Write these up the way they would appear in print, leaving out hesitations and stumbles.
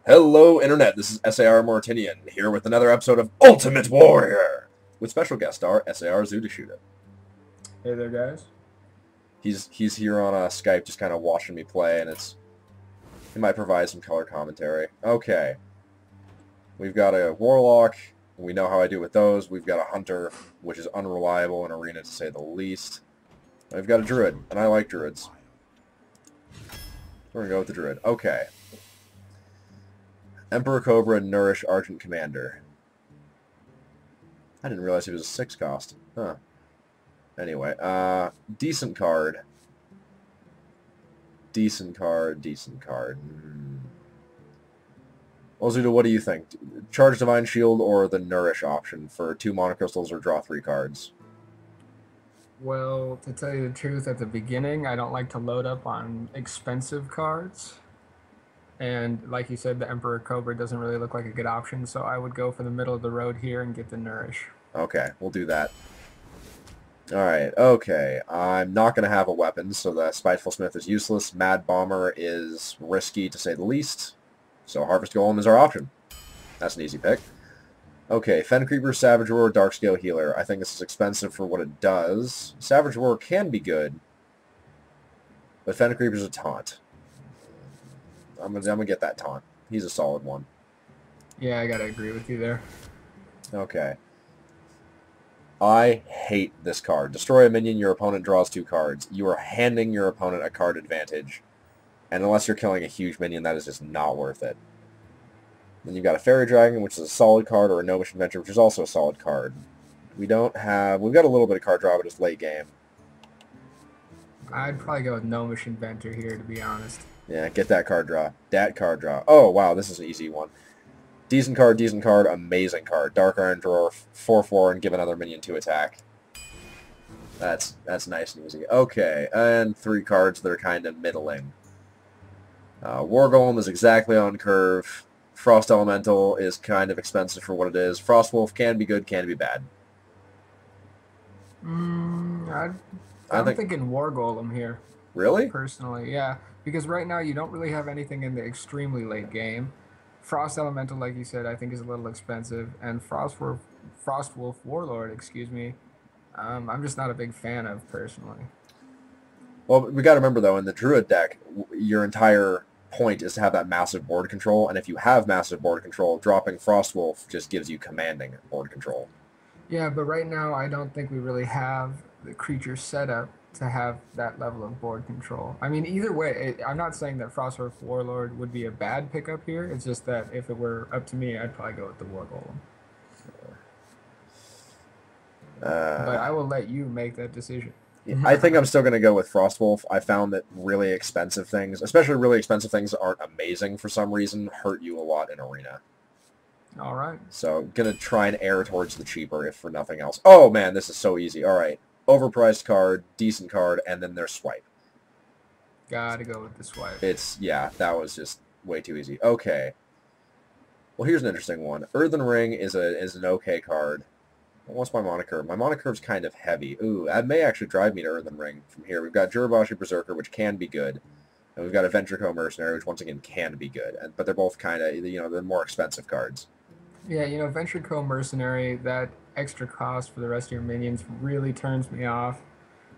Hello, Internet. This is SaR Martinian here with another episode of Ultimate Warrior with special guest star SaR Zootashoota. Hey there, guys. He's here on Skype, just kind of watching me play, and he might provide some color commentary. Okay, we've got a warlock. We know how I do with those. We've got a hunter, which is unreliable in arena to say the least. We've got a druid, and I like druids. We're gonna go with the druid. Okay. Emperor Cobra, Nourish, Argent Commander. I didn't realize he was a 6 cost. Huh. Anyway, decent card. Decent card. Well, Zuda, what do you think? Charge Divine Shield or the Nourish option for 2 mana crystals or draw 3 cards? Well, to tell you the truth, at the beginning, I don't like to load up on expensive cards. And like you said, the Emperor Cobra doesn't really look like a good option, so I would go for the middle of the road here and get the Nourish. Okay, we'll do that. Alright, okay. I'm not going to have a weapon, so the Spiteful Smith is useless. Mad Bomber is risky, to say the least. So Harvest Golem is our option. That's an easy pick. Okay, Fen Creeper, Savage Roar, Darkscale Healer. I think this is expensive for what it does. Savage Roar can be good, but Fen Creeper's a taunt. I'm gonna get that taunt. He's a solid one. Yeah, I gotta agree with you there. Okay. I hate this card. Destroy a minion, your opponent draws 2 cards. You are handing your opponent a card advantage. And unless you're killing a huge minion, that is just not worth it. Then you've got a Fairy Dragon, which is a solid card, or a Gnomish Adventure, which is also a solid card. We've got a little bit of card draw, but it's late game. I'd probably go with Gnomish Inventor here, to be honest. Yeah, get that card draw. Dat card draw. Oh, wow, this is an easy one. Decent card, amazing card. Dark Iron Drawer, 4/4, and give another minion 2 attack. That's nice and easy. Okay, and 3 cards that are kind of middling. War Golem is exactly on curve. Frost Elemental is kind of expensive for what it is. Frost Wolf can be good, can be bad. I'm thinking War Golem here. Really? Personally, yeah. Because right now you don't really have anything in the extremely late game. Frost Elemental, like you said, I think is a little expensive. And Frost Wolf Warlord, excuse me, I'm just not a big fan of, personally. Well, we got to remember, though, in the Druid deck, your entire point is to have that massive board control. And if you have massive board control, dropping Frost Wolf just gives you commanding board control. Yeah, but right now I don't think we really have the creature setup to have that level of board control. I mean, either way, I'm not saying that Frostwolf Warlord would be a bad pickup here. It's just that if it were up to me, I'd probably go with the War Golem. But I will let you make that decision. I think I'm still going to go with Frostwolf. I found that really expensive things, especially really expensive things that aren't amazing for some reason, hurt you a lot in Arena. All right. So, going to try and err towards the cheaper, if for nothing else. Oh, man, this is so easy. All right. Overpriced card, decent card, and then there's Swipe. Gotta go with the Swipe. Yeah, that was just way too easy. Okay. Well, here's an interesting one. Earthen Ring is an okay card. What's my mana curve? My mana curve's kind of heavy. Ooh, that may actually drive me to Earthen Ring from here. We've got Jurabashi Berserker, which can be good. And we've got a Ventrico Mercenary, which once again can be good. But they're both kind of, they're more expensive cards. Yeah, Ventrico Mercenary, that extra cost for the rest of your minions really turns me off.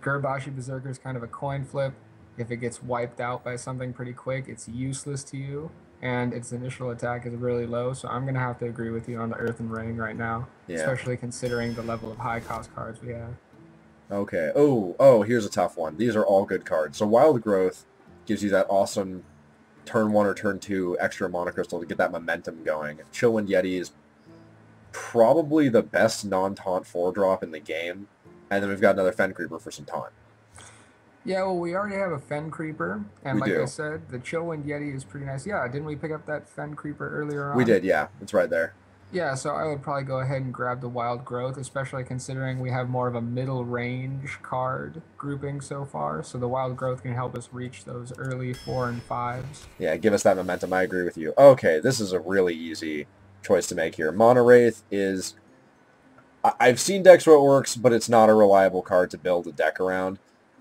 Jurabashi Berserker is kind of a coin flip. If it gets wiped out by something pretty quick, it's useless to you. And its initial attack is really low, so I'm going to have to agree with you on the Earthen Ring right now. Yeah. Especially considering the level of high-cost cards we have. Okay. Oh, here's a tough one. These are all good cards. So Wild Growth gives you that awesome turn 1 or turn 2 extra mana crystal to get that momentum going. Chillwind Yeti is probably the best non-taunt 4-drop in the game. And then we've got another Fen Creeper for some taunt. Yeah, well, we already have a Fen Creeper, and we like do. I said, the Chillwind Yeti is pretty nice. Yeah, didn't we pick up that Fen Creeper earlier on? We did, yeah. It's right there. Yeah, so I would probably go ahead and grab the Wild Growth, especially considering we have more of a middle range card grouping so far, so the Wild Growth can help us reach those early 4 and 5s. Yeah, give us that momentum. I agree with you. Okay, this is a really easy choice to make here. Mana Wraith is... I've seen decks where it works, but it's not a reliable card to build a deck around.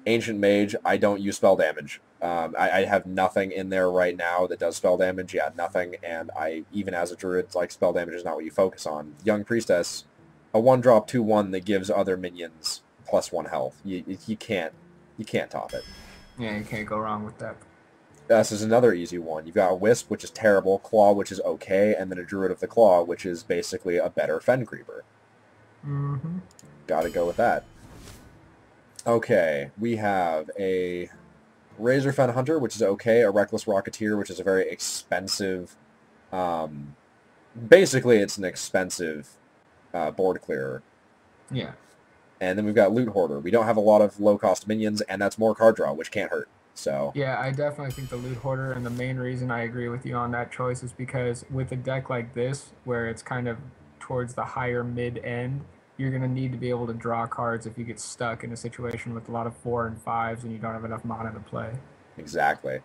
Ancient Mage, I don't use spell damage. I have nothing in there right now that does spell damage. Yeah, nothing. And I, even as a druid, like spell damage is not what you focus on. Young Priestess, a 1-drop 2/1 that gives other minions +1 health. You can't top it. Yeah, you can't go wrong with that. This is another easy one. You've got a Wisp, which is terrible, Claw, which is okay, and then a Druid of the Claw, which is basically a better Fen Creeper. Mm-hmm. Gotta go with that. Okay, we have a Razorfen Hunter, which is okay, a Reckless Rocketeer, which is a very expensive... basically, it's an expensive board clearer. Yeah. And then we've got Loot Hoarder. We don't have a lot of low-cost minions, and that's more card draw, which can't hurt. So Yeah, I definitely think the Loot Hoarder, and the main reason I agree with you on that choice is because with a deck like this, where it's kind of towards the higher mid-end, you're going to need to be able to draw cards if you get stuck in a situation with a lot of 4 and 5s and you don't have enough mana to play. exactly.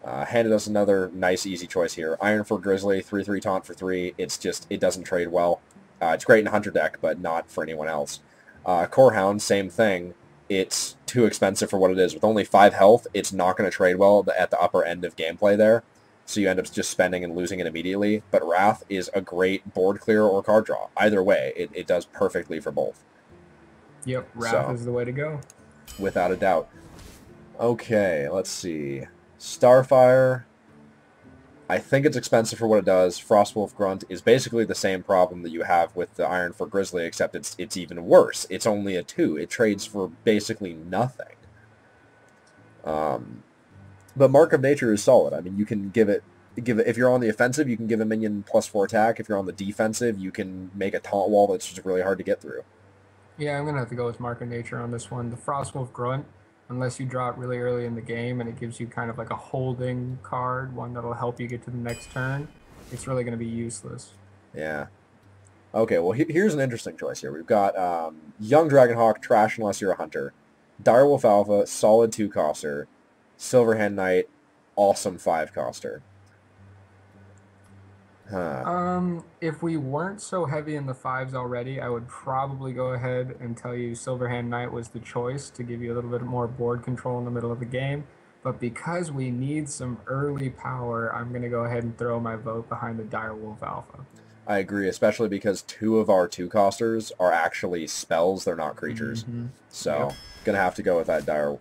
Handed us another nice, easy choice here. Ironford Grizzly, 3/3 taunt for 3. It's just, it doesn't trade well. It's great in a Hunter deck, but not for anyone else. Corehound, same thing. It's too expensive for what it is. With only 5 health, it's not going to trade well at the upper end of gameplay there. So you end up just spending and losing it immediately. But Wrath is a great board clear or card draw. Either way, it does perfectly for both. Yep, Wrath is the way to go. Without a doubt. Okay, let's see. Starfire, I think it's expensive for what it does. Frostwolf Grunt is basically the same problem that you have with the Ironford Grizzly, except it's even worse. It's only a 2. It trades for basically nothing. But Mark of Nature is solid. I mean, you can give it if you're on the offensive, you can give a minion +4 attack. If you're on the defensive, you can make a taunt wall that's just really hard to get through. Yeah, I'm going to have to go with Mark of Nature on this one. The Frostwolf Grunt, unless you draw it really early in the game and it gives you kind of like a holding card, one that'll help you get to the next turn, it's really going to be useless. Yeah. Okay, well, here's an interesting choice here. We've got Young Dragonhawk, trash unless you're a hunter. Direwolf Alpha, solid 2-coster. Silverhand Knight, awesome 5-coster. If we weren't so heavy in the 5s already, I would probably go ahead and tell you Silverhand Knight was the choice to give you a little bit more board control in the middle of the game. But because we need some early power, I'm going to go ahead and throw my vote behind the Direwolf Alpha. I agree, especially because 2 of our 2-costers are actually spells, they're not creatures. Mm-hmm. So, gonna have to go with that Direwolf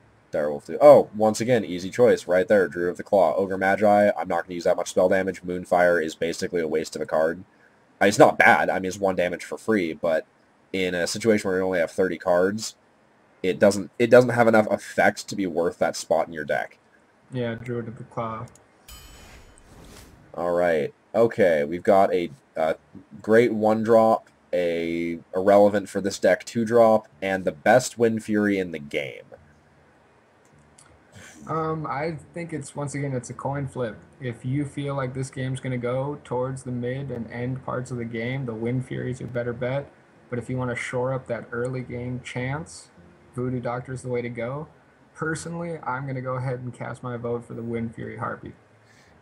too. Oh, once again, easy choice right there. Druid of the Claw. Ogre Magi, I'm not going to use that much spell damage. Moonfire is basically a waste of a card. It's not bad. I mean, it's 1 damage for free, but in a situation where you only have 30 cards, it doesn't have enough effect to be worth that spot in your deck. Yeah, Druid of the Claw. All right. Okay, we've got a great 1-drop, a irrelevant for this deck 2-drop, and the best Wind Fury in the game. I think once again, it's a coin flip. If you feel like this game's going to go towards the mid and end parts of the game, the Wind Fury's your better bet. But if you want to shore up that early game chance, Voodoo Doctor's the way to go. Personally, I'm going to go ahead and cast my vote for the Wind Fury Harpy.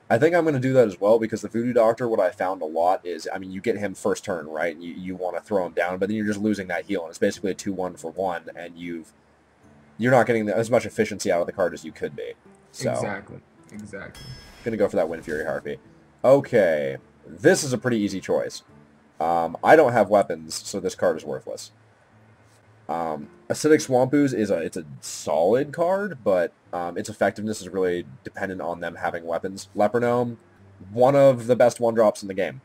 I think I'm going to do that as well because the Voodoo Doctor, what I found a lot is, I mean, you get him first turn, right? And you want to throw him down, but then you're just losing that heal, and it's basically a 2-1 for 1, and you're not getting as much efficiency out of the card as you could be. So, Exactly. Going to go for that Wind Fury Harpy. Okay, this is a pretty easy choice. I don't have weapons, so this card is worthless. Acidic Swamp Ooze it's a solid card, but its effectiveness is really dependent on them having weapons. Leper Gnome, one of the best 1-drops in the game.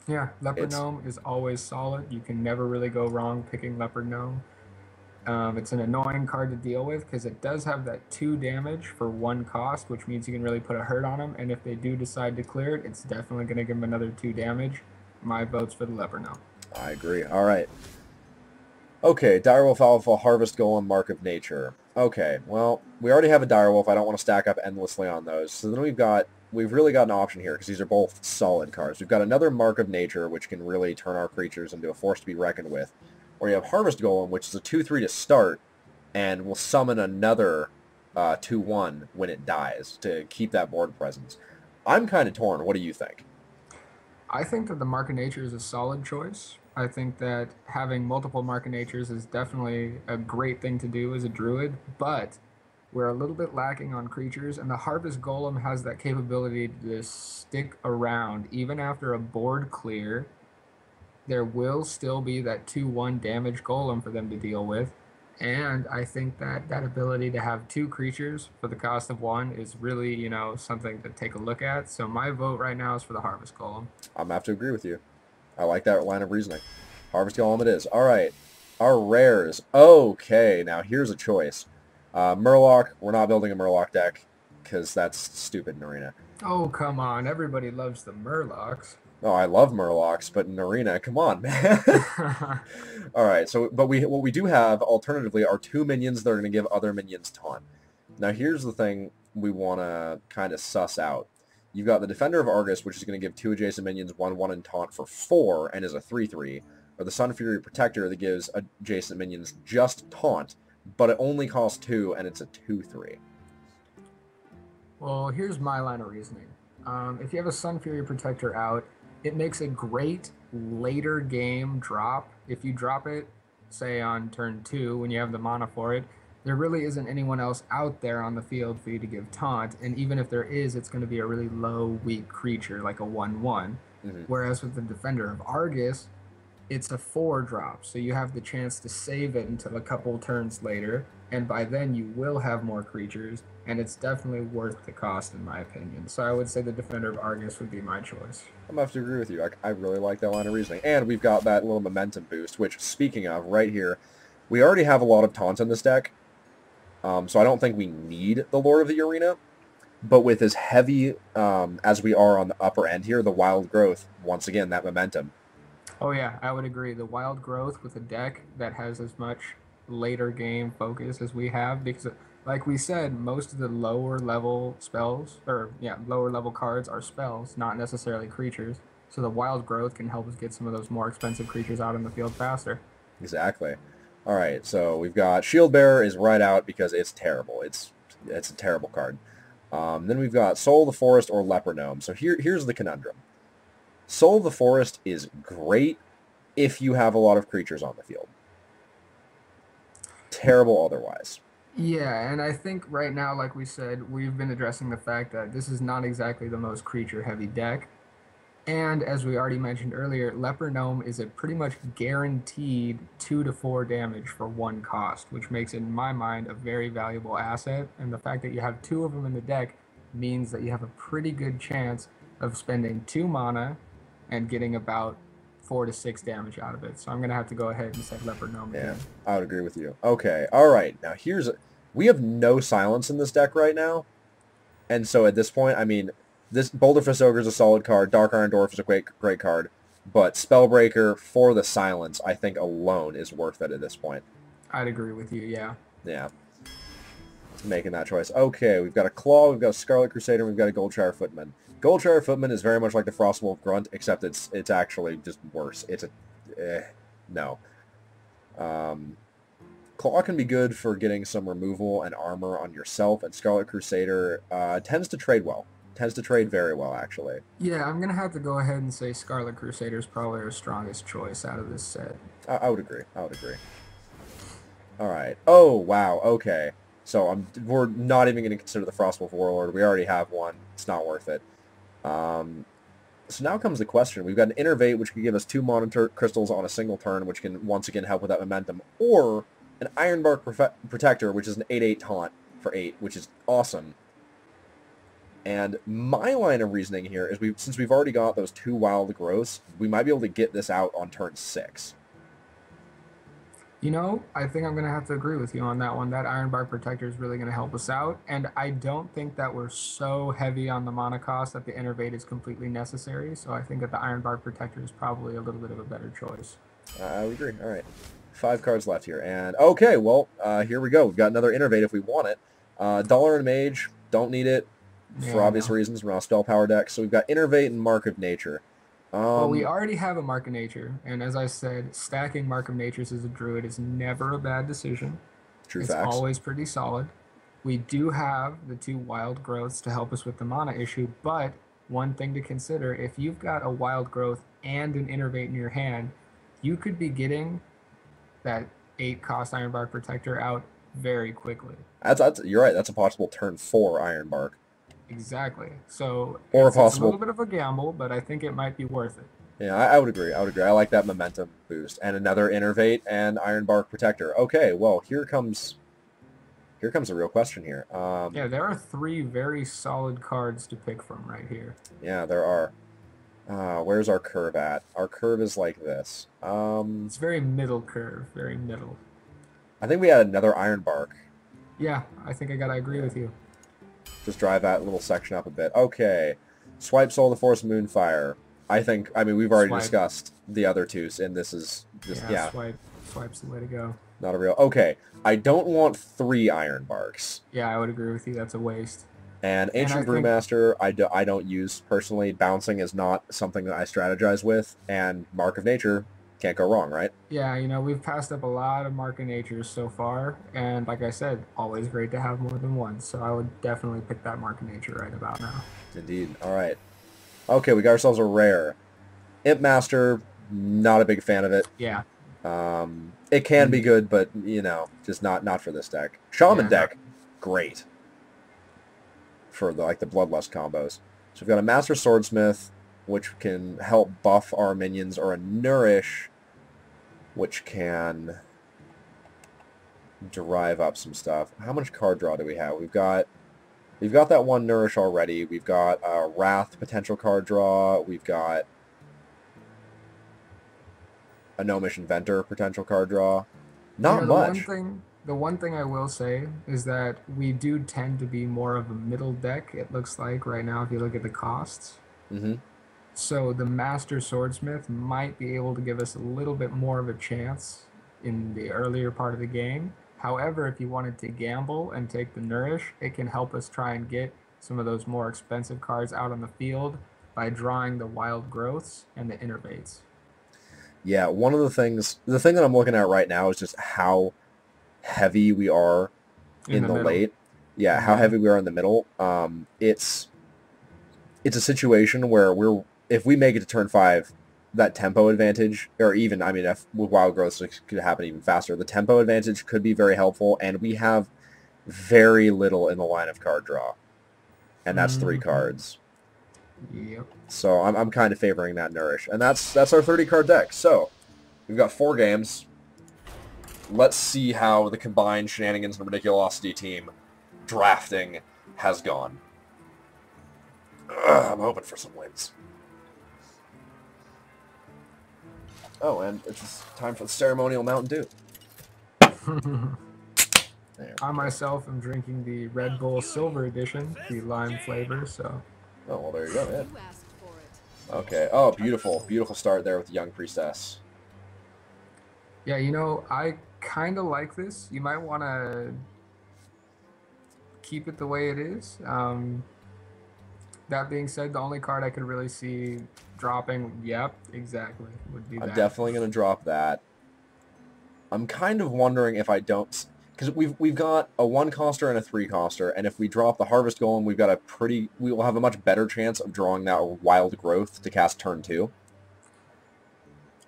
Yeah, Leopard Gnome is always solid. You can never really go wrong picking Leopard Gnome. It's an annoying card to deal with because it does have that 2 damage for 1 cost, which means you can really put a hurt on them. And if they do decide to clear it, it's definitely going to give them another 2 damage. My vote's for the Leopard Gnome. I agree. All right. Okay, Direwolf Alpha, Harvest Golem, Mark of Nature. Okay, well, we already have a Direwolf. I don't want to stack up endlessly on those. So then we've really got an option here because these are both solid cards. We've got another Mark of Nature, which can really turn our creatures into a force to be reckoned with. Or you have Harvest Golem, which is a 2/3 to start, and will summon another 2/1 when it dies to keep that board presence. I'm kind of torn. What do you think? I think that the Mark of Nature is a solid choice. I think that having multiple Mark of Natures is definitely a great thing to do as a druid, but we're a little bit lacking on creatures, and the Harvest Golem has that capability to just stick around. Even after a board clear, there will still be that 2/1 damage golem for them to deal with. And I think that that ability to have two creatures for the cost of one is really, something to take a look at. So my vote right now is for the Harvest Golem. I'm going to have to agree with you. I like that line of reasoning. Harvest Golem it is. All right. Our rares. Okay, now here's a choice. Murloc. We're not building a Murloc deck because that's stupid in Arena. Oh, come on. Everybody loves the Murlocs. Oh, I love Murlocs, but in Arena, come on, man. All right, so what we do have alternatively are two minions that are going to give other minions taunt. Now here's the thing we want to kind of suss out. You've got the Defender of Argus, which is going to give two adjacent minions 1/1 and taunt for 4 and is a 3/3, or the Sun Fury Protector that gives adjacent minions just taunt, but it only costs 2 and it's a 2/3. Well, here's my line of reasoning. If you have a Sun Fury Protector out, it makes a great later game drop. If you drop it, say on turn 2, when you have the mana for it, there really isn't anyone else out there on the field for you to give taunt, and even if there is, it's going to be a really low, weak creature, like a 1/1. Whereas with the Defender of Argus, it's a 4 drop, so you have the chance to save it until a couple turns later, and by then you will have more creatures, and it's definitely worth the cost in my opinion. So I would say the Defender of Argus would be my choice. I'm going to have to agree with you. I really like that line of reasoning. And we've got that little momentum boost, which, speaking of, right here, we already have a lot of taunt in this deck, so I don't think we need the Lord of the Arena. But with as heavy as we are on the upper end here, the Wild Growth, once again, that momentum. Oh yeah, I would agree. The Wild Growth with a deck that has as much later game focus as we have, because like we said, most of the lower level spells, lower level cards are spells, not necessarily creatures. So the Wild Growth can help us get some of those more expensive creatures out in the field faster. Exactly. All right, so we've got Shield Bearer is right out because it's terrible. It's a terrible card. Then we've got Soul of the Forest or Leper Gnome. So here's the conundrum. Soul of the Forest is great if you have a lot of creatures on the field. Terrible otherwise. Yeah, and I think right now, like we said, we've been addressing the fact that this is not exactly the most creature-heavy deck. And as we already mentioned earlier, Leper Gnome is a pretty much guaranteed 2 to 4 damage for 1 cost, which makes it, in my mind, a very valuable asset. And the fact that you have 2 of them in the deck means that you have a pretty good chance of spending 2 mana and getting about 4 to 6 damage out of it. So I'm going to have to go ahead and say Leper Gnome again. I would agree with you. Okay, all right. Now we have no silence in this deck right now. And so at this point, I mean, this Boulder Fist Ogre is a solid card. Dark Iron Dwarf is a great card. But Spellbreaker for the silence, I think alone is worth it at this point. I'd agree with you, yeah. Yeah. Making that choice. Okay, we've got a Claw, we've got a Scarlet Crusader, we've got a Goldshire Footman. Goldshire Footman is very much like the Frostwolf Grunt, except it's actually just worse. It's no. Claw can be good for getting some removal and armor on yourself, and Scarlet Crusader tends to trade well. Tends to trade very well, actually. Yeah, I'm going to have to go ahead and say Scarlet Crusader is probably our strongest choice out of this set. I would agree. I would agree. All right. Oh, wow. Okay. So we're not even going to consider the Frostwolf Warlord. We already have one. It's not worth it. So now comes the question. We've got an Innervate, which can give us 2 Monitor Crystals on a single turn, which can once again help with that momentum, or an Ironbark Protector, which is an 8/8 taunt for 8, which is awesome. And my line of reasoning here is since we've already got those 2 Wild Growths, we might be able to get this out on turn 6. You know, I think I'm going to have to agree with you on that one. That Ironbark Protector is really going to help us out. And I don't think that we're so heavy on the mana cost that the Innervate is completely necessary. So I think that the Ironbark Protector is probably a little bit of a better choice. I would agree. All right. 5 cards left here. And okay, well, here we go. We've got another Innervate if we want it. Dollar and Mage, don't need it for obvious reasons. We're on a spell power deck. So we've got Innervate and Mark of Nature. Well, we already have a Mark of Nature, and as I said, stacking Mark of Natures as a druid is never a bad decision. True it's facts. Always pretty solid. We do have the 2 Wild Growths to help us with the mana issue, but one thing to consider, if you've got a Wild Growth and an Innervate in your hand, you could be getting that 8 cost Ironbark Protector out very quickly. You're right. That's a possible turn 4 Iron Bark. Exactly. So Or a it's a little possible... bit of a gamble, but I think it might be worth it. Yeah, I would agree. I would agree. I like that momentum boost. And another Innervate and Iron Bark Protector. Okay, well, here comes a real question here. Yeah, there are three very solid cards to pick from right here. Yeah, there are. Where's our curve at? Our curve is like this. It's very middle curve, very middle. I think we had another Iron Bark. Yeah, I think I gotta agree Yeah. with you. Just drive that little section up a bit. Okay. Swipe Soul the Force Moonfire. I mean, we've already Swipe. discussed the other two, and this is just, yeah, Swipe's the way to go. not a real... Okay, I don't want 3 Iron Barks. Yeah, I would agree with you. That's a waste. And Ancient And I think, Brewmaster, I don't use personally. Bouncing is not something that I strategize with, and Mark of Nature, can't go wrong, right? yeah, we've passed up a lot of Mark of Natures so far, and like I said, always great to have more than one. So I would definitely pick that Mark of Nature right about now. Indeed. All right. Okay, we got ourselves a rare. Imp Master, not a big fan of it. Yeah. It can be good, but, you know, just not for this deck. Shaman Yeah, deck, great. For the Bloodlust combos. So we've got a Master Swordsmith, which can help buff our minions, or a Nourish, which can derive up some stuff. How much card draw do we have? We've got that one Nourish already. We've got Wrath potential card draw. We've got a Gnomish Inventor potential card draw. Not much. The one thing I will say is that we do tend to be more of a middle deck, it looks like, right now, if you look at the costs. Mm-hmm. So the Master Swordsmith might be able to give us a little bit more of a chance in the earlier part of the game. However, if you wanted to gamble and take the Nourish, it can help us try and get some of those more expensive cards out on the field by drawing the Wild Growths and the Innervates. Yeah, one of the thing that I'm looking at right now is just how heavy we are in the late. Yeah, how heavy we are in the middle. It's a situation where if we make it to turn 5, that tempo advantage, or even, I mean, if with Wild Growth it could happen even faster, the tempo advantage could be very helpful, and we have very little in the line of card draw, and that's 3 cards. Yep. So I'm kind of favoring that Nourish, and that's our 30 card deck. So we've got 4 games. Let's see how the combined Shenanigans and Ridiculosity team drafting has gone. I'm hoping for some wins. Oh, and it's time for the ceremonial Mountain Dew. I myself am drinking the Red Bull Silver Edition, the lime flavor, so... Oh, well, there you go, yeah. Okay. Oh, beautiful. Beautiful start there with the Young Priestess. Yeah, I kind of like this. You might want to keep it the way it is. That being said, the only card I could really see dropping, yep, exactly, would be that. I'm definitely going to drop that. I'm kind of wondering if I don't... Because we've got a 1-coster and a 3-coster, and if we drop the Harvest Golem, we will have a much better chance of drawing that Wild Growth to cast turn 2.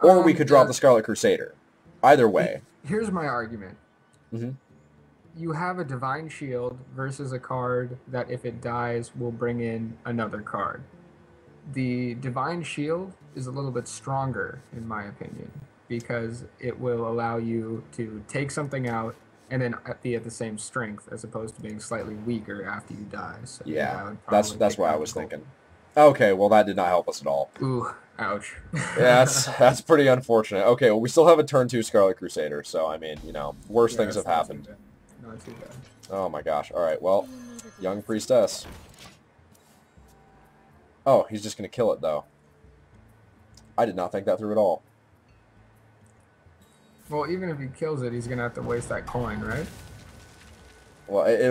Or we could drop the Scarlet Crusader. Either way. Here's my argument. Mm-hmm. You have a Divine Shield versus a card that, if it dies, will bring in another card. The Divine Shield is a little bit stronger, in my opinion, because it will allow you to take something out and then be at the same strength, as opposed to being slightly weaker after you die. So yeah, that's what I was thinking. Okay, well that did not help us at all. Ooh, ouch. Yeah, that's pretty unfortunate. Okay, well we still have a turn 2 Scarlet Crusader, so I mean, worse things have happened. Not too bad. Oh my gosh. Alright, well, Young Priestess. Oh, he's just going to kill it, though. I did not think that through at all. Well, even if he kills it, he's going to have to waste that coin, right? Well, it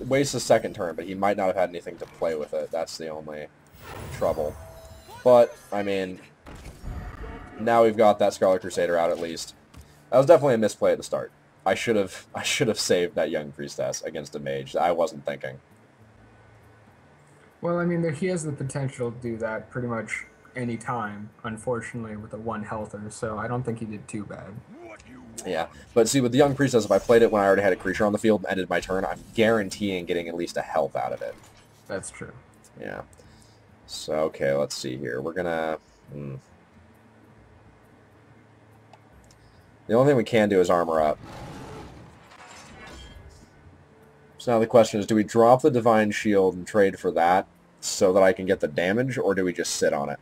wastes a second turn, but he might not have had anything to play with it. That's the only trouble. But, I mean, now we've got that Scarlet Crusader out at least. That was definitely a misplay at the start. I should have saved that Young Priestess against a mage. I wasn't thinking. Well, I mean, he has the potential to do that pretty much any time, unfortunately, with a 1 healther, so I don't think he did too bad. Yeah, but see, with the Young Priestess, if I played it when I already had a creature on the field and ended my turn, I'm guaranteeing getting at least a health out of it. That's true. Yeah. So, okay, let's see here. We're gonna... The only thing we can do is armor up. So now the question is, do we drop the Divine Shield and trade for that so that I can get the damage, or do we just sit on it?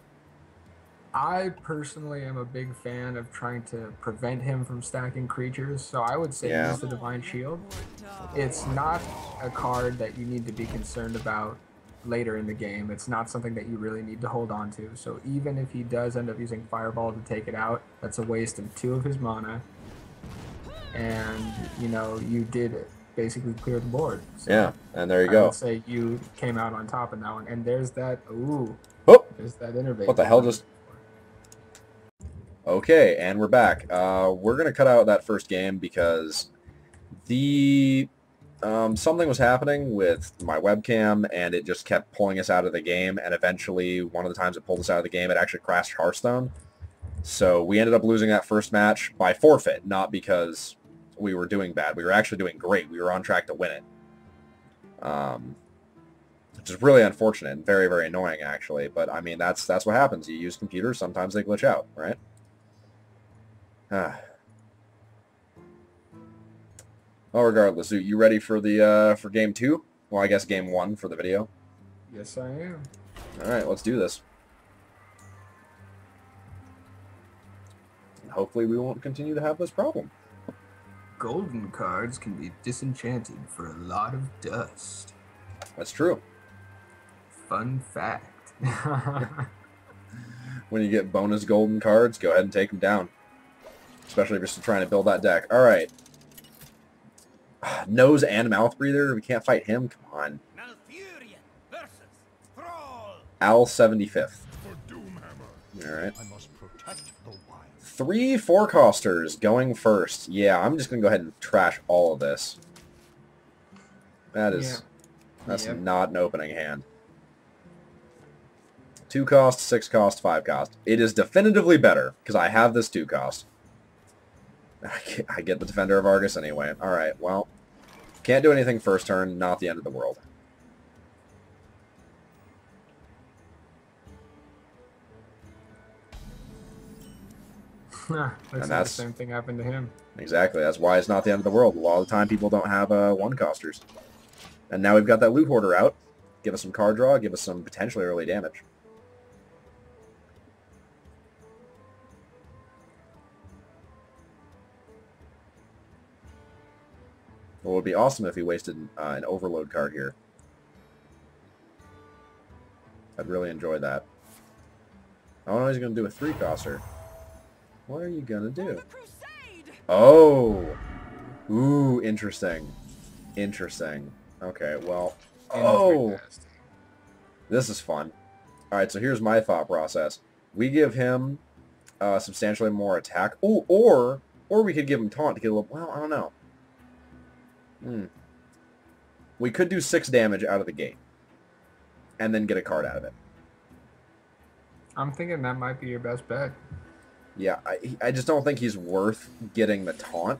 I personally am a big fan of trying to prevent him from stacking creatures, so I would say Yeah. use the Divine Shield. It's not a card that you need to be concerned about later in the game. It's not something that you really need to hold on to. So even if he does end up using Fireball to take it out, that's a waste of 2 of his mana. And, you know, you did basically clear the board. So Yeah, and there you I go. would say you came out on top in that one. And there's that, Oh! there's that innervate. What the hell just... Okay, and we're back. We're going to cut out that first game because the something was happening with my webcam, and it just kept pulling us out of the game, and eventually, one of the times it pulled us out of the game, it actually crashed Hearthstone. So we ended up losing that first match by forfeit, not because we were doing bad. We were actually doing great. We were on track to win it. Which is really unfortunate and very, very annoying, actually. But, I mean, that's what happens. You use computers, sometimes they glitch out, right? Well, regardless, you ready for the for game 2? Well, I guess game 1 for the video. Yes, I am. All right, let's do this. And hopefully, we won't continue to have this problem. Golden cards can be disenchanted for a lot of dust. That's true. Fun fact. When you get bonus golden cards, go ahead and take them down. Especially if you're still trying to build that deck. All right. Nose and mouth breather. We can't fight him. Come on. Al 75th. All right. 3 4-costers going first. Yeah, I'm just gonna go ahead and trash all of this. That's not an opening hand. 2 cost, 6 cost, 5 cost. It is definitively better because I have this 2 cost. I get the Defender of Argus anyway. Alright, well, can't do anything first turn, not the end of the world. Looks like the same thing happened to him. Exactly, that's why it's not the end of the world. A lot of the time people don't have 1-costers. And now we've got that Loot Hoarder out. Give us some card draw, give us some potentially early damage. Well, it would be awesome if he wasted an Overload card here. I'd really enjoy that. Oh no, he's going to do a 3-coster. What are you going to do? Oh! Ooh, interesting. Interesting. Okay, well... Oh! This is fun. Alright, so here's my thought process. We give him substantially more attack. Ooh, or we could give him taunt to get a little... Well, I don't know. We could do 6 damage out of the gate. And then get a card out of it. I'm thinking that might be your best bet. Yeah, I just don't think he's worth getting the taunt.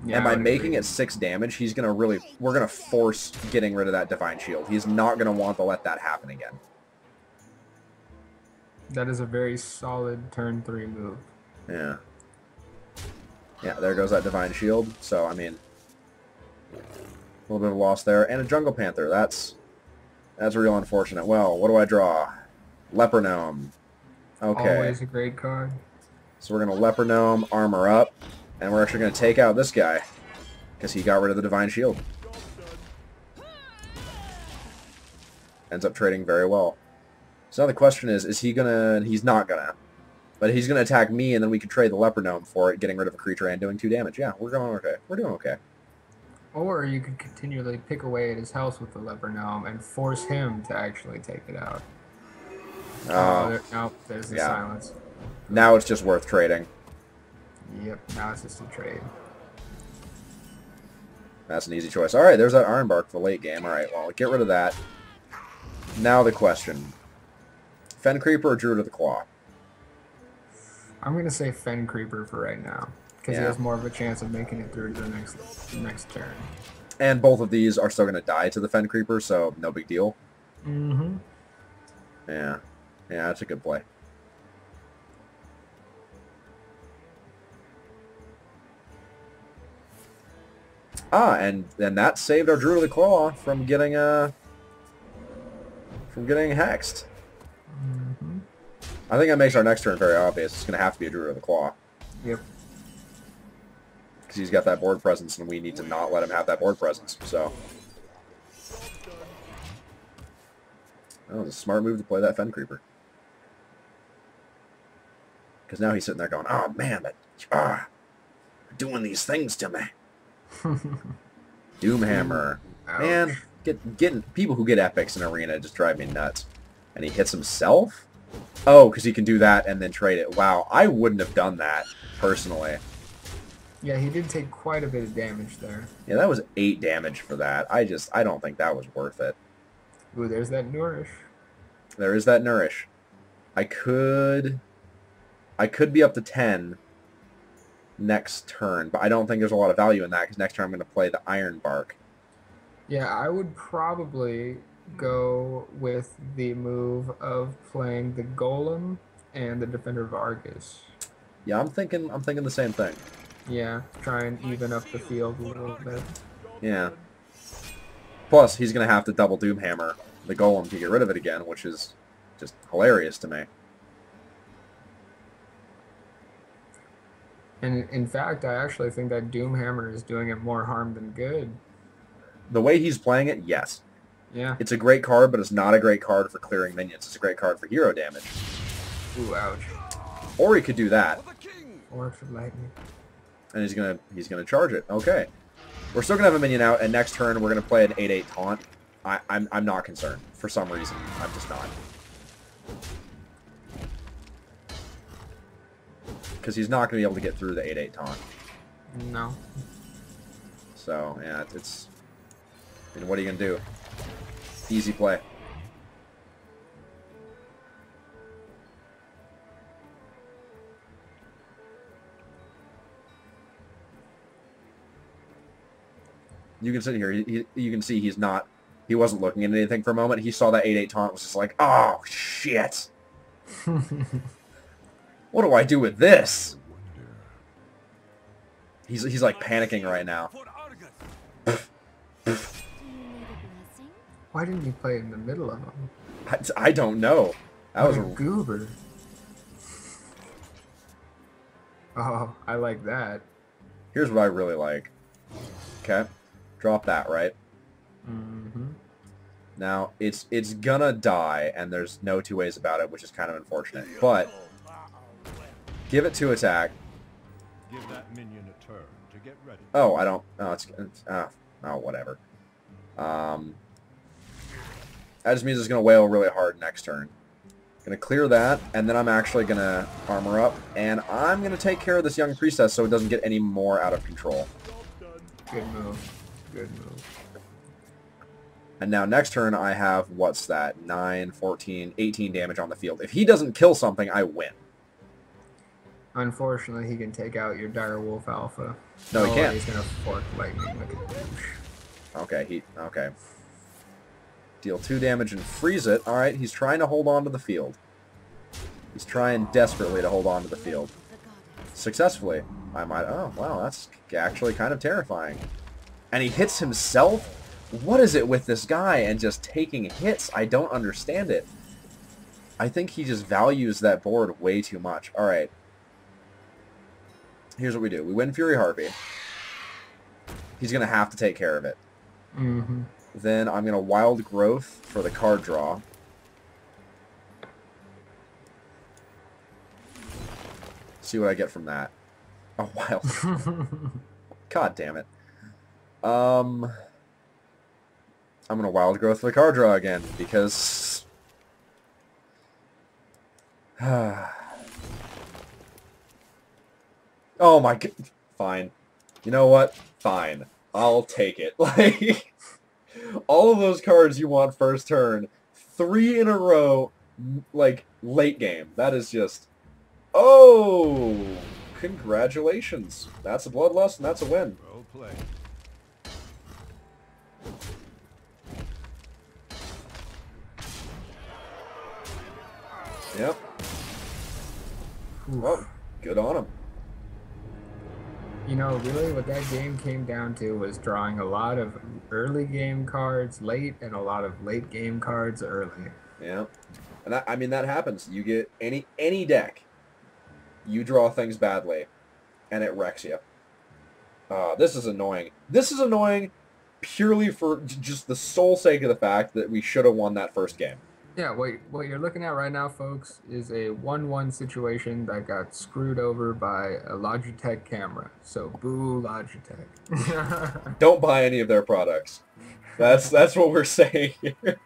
Yeah, and by making it 6 damage, he's going to really... We're going to force getting rid of that Divine Shield. He's not going to want to let that happen again. That is a very solid turn 3 move. Yeah. Yeah, there goes that Divine Shield. So, I mean... A little bit of a loss there. And a Jungle Panther. That's real unfortunate. Well, what do I draw? Leper Gnome. Okay. Always a great card. So we're going to Leper Gnome, armor up, and we're actually going to take out this guy. Because he got rid of the Divine Shield. Ends up trading very well. So now the question is he going to... He's not going to. But he's going to attack me, and then we can trade the Leper Gnome for it, getting rid of a creature and doing 2 damage. Yeah, we're going okay. We're doing okay. Or you could continually pick away at his health with the Leper Gnome and force him to actually take it out. Nope, there's the silence. Now it's just worth trading. Yep, now it's just a trade. That's an easy choice. Alright, there's that Ironbark for the late game. Alright, well, get rid of that. Now the question. Fen Creeper or Druid of the Claw? I'm going to say Fen Creeper for right now. because he Yeah. has more of a chance of making it through to the next turn. And both of these are still going to die to the Fen Creeper, so no big deal. Mm-hmm. Yeah. Yeah, that's a good play. And that saved our Druid of the Claw from getting hexed. Mm-hmm. I think that makes our next turn very obvious. It's going to have to be a Druid of the Claw. Yep. Because he's got that board presence, and we need to not let him have that board presence. So that was a smart move to play that Fen Creeper. Because now he's sitting there going, oh man, they're doing these things to me. Doomhammer. Ouch. Man, getting people who get epics in Arena just drive me nuts. And he hits himself? Oh, because he can do that and then trade it. Wow, I wouldn't have done that, personally. Yeah, he did take quite a bit of damage there. Yeah, that was 8 damage for that. I don't think that was worth it. Ooh, there's that Nourish. There is that Nourish. I could be up to 10 next turn, but I don't think there's a lot of value in that because next turn I'm going to play the Iron Bark. Yeah, I would probably go with the move of playing the Golem and the Defender of Argus. Yeah, I'm thinking the same thing. Yeah, try and even up the field a little bit. Yeah. Plus, he's going to have to double Doomhammer the Golem to get rid of it again, which is just hilarious to me. And in fact, I actually think that Doomhammer is doing it more harm than good. The way he's playing it, yes. Yeah. It's a great card, but it's not a great card for clearing minions. It's a great card for hero damage. Ooh, ouch. Or he could do that. Or for lightning. And he's gonna charge it. Okay. We're still gonna have a minion out, and next turn we're gonna play an 8/8 taunt. I'm not concerned. For some reason, I'm just not. Because he's not gonna be able to get through the 8/8 taunt. No. So yeah, it's. I mean, what are you gonna do? Easy play. You can sit here. You can see he's not. He wasn't looking at anything for a moment. He saw that 8/8 taunt. Was just like, oh shit. What do I do with this? He's like panicking right now. Why didn't you play it in the middle of them? I don't know. That was a goober. Oh, I like that. Here's what I really like. Okay, drop that right. Mm-hmm. Now it's gonna die, and there's no two ways about it, which is kind of unfortunate. But give it 2 attack. Give that minion a turn to get ready. Oh, I don't. Oh, whatever. That just means it's gonna wail really hard next turn. Gonna clear that, and then I'm actually gonna armor up, and I'm gonna take care of this young priestess so it doesn't get any more out of control. Good move. Good move. And now next turn I have, what's that, 9, 14, 18 damage on the field. If he doesn't kill something, I win. Unfortunately, he can take out your Dire Wolf Alpha. No, he can't. He's gonna fork lightning like a douche. Okay, okay. Deal 2 damage and freeze it. Alright, he's trying to hold on to the field. He's trying desperately to hold on to the field. Successfully. I might... Oh, wow, that's actually kind of terrifying. And he hits himself? What is it with this guy and just taking hits? I don't understand it. I think he just values that board way too much. Alright. Here's what we do. We win Fury Harpy. He's going to have to take care of it. Mm-hmm. Then I'm going to Wild Growth for the card draw. See what I get from that. Oh, wild. God damn it. I'm going to Wild Growth for the card draw again, because... Oh my god. Fine. You know what? Fine. I'll take it. Like, all of those cards you want first turn, 3 in a row, like, late game. That is just... Oh! Congratulations. That's a bloodlust, and that's a win. Well played. Yep. Well, good on him. You know, really what that game came down to was drawing a lot of early game cards late and a lot of late game cards early. Yeah. And that, I mean, that happens. You get any deck, you draw things badly, and it wrecks you. This is annoying. This is annoying purely for just the sole sake of the fact that we should have won that first game. Yeah, what you're looking at right now, folks, is a 1-1 situation that got screwed over by a Logitech camera. So boo Logitech. Don't buy any of their products. That's what we're saying here.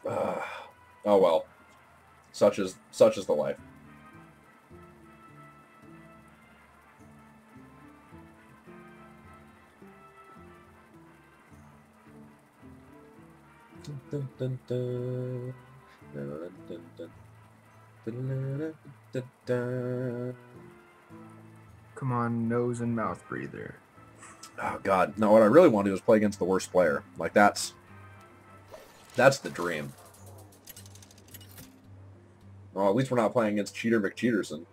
Oh well. Such is the life. Dun, dun, dun. Dun, dun, dun. Dun, dun, dun. Come on, nose and mouth breather. Oh god, no, what I really want to do is play against the worst player. Like that's the dream. Well, at least we're not playing against Cheater McCheaterson.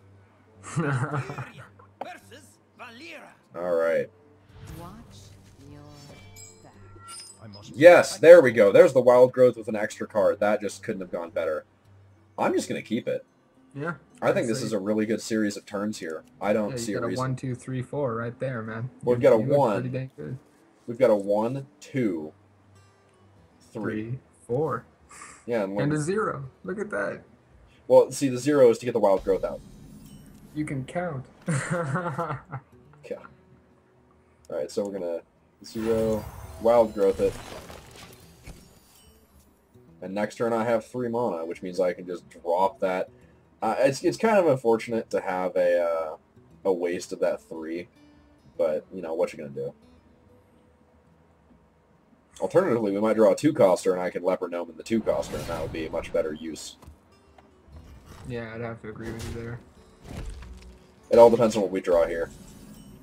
Alright. Yes, there we go. There's the wild growth with an extra card. That just couldn't have gone better. I'm just going to keep it. Yeah. I think this is a really good series of turns here. I don't see a reason. You got a 1, 2, 3, 4 right there, man. We've got a you look 1. pretty dang good. We've got a 1, 2, 3. 4. Yeah, and a 0. Look at that. Well, see, the 0 is to get the wild growth out. You can count. Okay. Alright, so we're going to 0, wild growth it. And next turn I have 3 mana, which means I can just drop that. It's kind of unfortunate to have a waste of that 3, but, you know, what you going to do? Alternatively, we might draw a 2-coster and I can Leper Gnome in the 2-coster, and that would be a much better use. Yeah, I'd have to agree with you there. It all depends on what we draw here.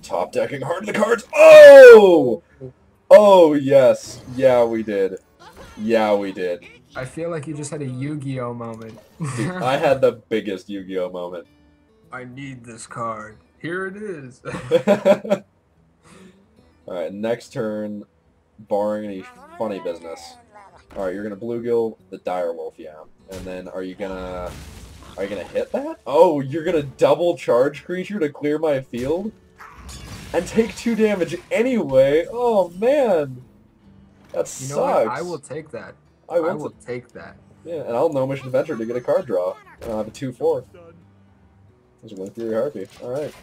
Top decking hard the cards. Oh! Oh, yes. Yeah, we did. Yeah, we did. I feel like you just had a Yu-Gi-Oh moment. I had the biggest Yu-Gi-Oh moment. I need this card. Here it is. Alright, next turn, barring any funny business. Alright, you're gonna bluegill the Direwolf, yeah. And then are you gonna hit that? Oh, you're gonna double charge creature to clear my field? And take 2 damage anyway? Oh man! That sucks. You know what? I will take that. I will take that. Yeah, and I'll Gnomish Adventure to get a card draw. And I'll have a 2/4. There's a Win Fury Harpy. Alright.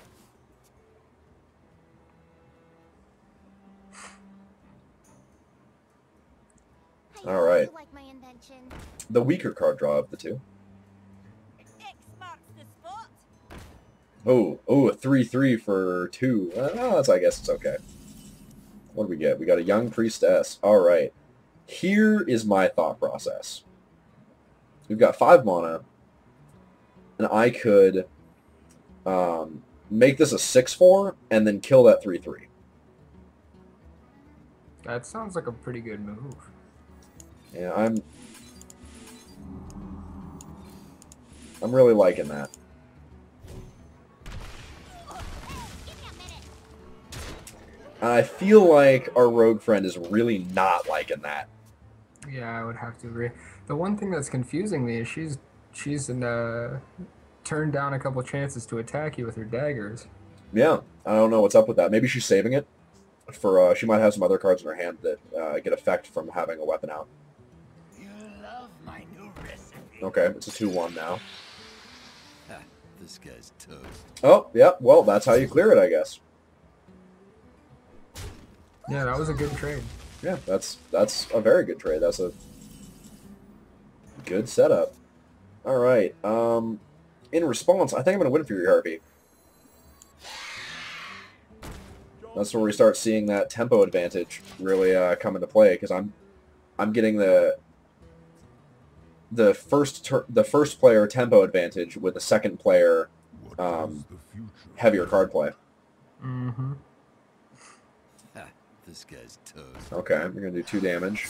Alright. The weaker card draw of the 2. Oh, a 3/3 for 2. I guess it's okay. What do we get? We got a Young Priestess. Alright. Here is my thought process. We've got 5 mana, and I could make this a 6/4 and then kill that 3/3. That sounds like a pretty good move. Yeah, I'm really liking that. I feel like our rogue friend is really not liking that. Yeah, I would have to agree. The one thing that's confusing me is she's turned down a couple chances to attack you with her daggers. Yeah, I don't know what's up with that. Maybe she's saving it for. She might have some other cards in her hand that get effect from having a weapon out. You love my new recipe. Okay, it's a 2/1 now. This guy's toast. Oh, yeah. Well, that's how you clear it, I guess. Yeah, that was a good trade. Yeah, that's a very good trade. That's a good setup. All right. In response, I think I'm going to win Fury Harpy. That's where we start seeing that tempo advantage really come into play, because I'm getting the the first player tempo advantage with the second player heavier card play. Mm-hmm. This guy's toast. Okay, you're gonna do 2 damage,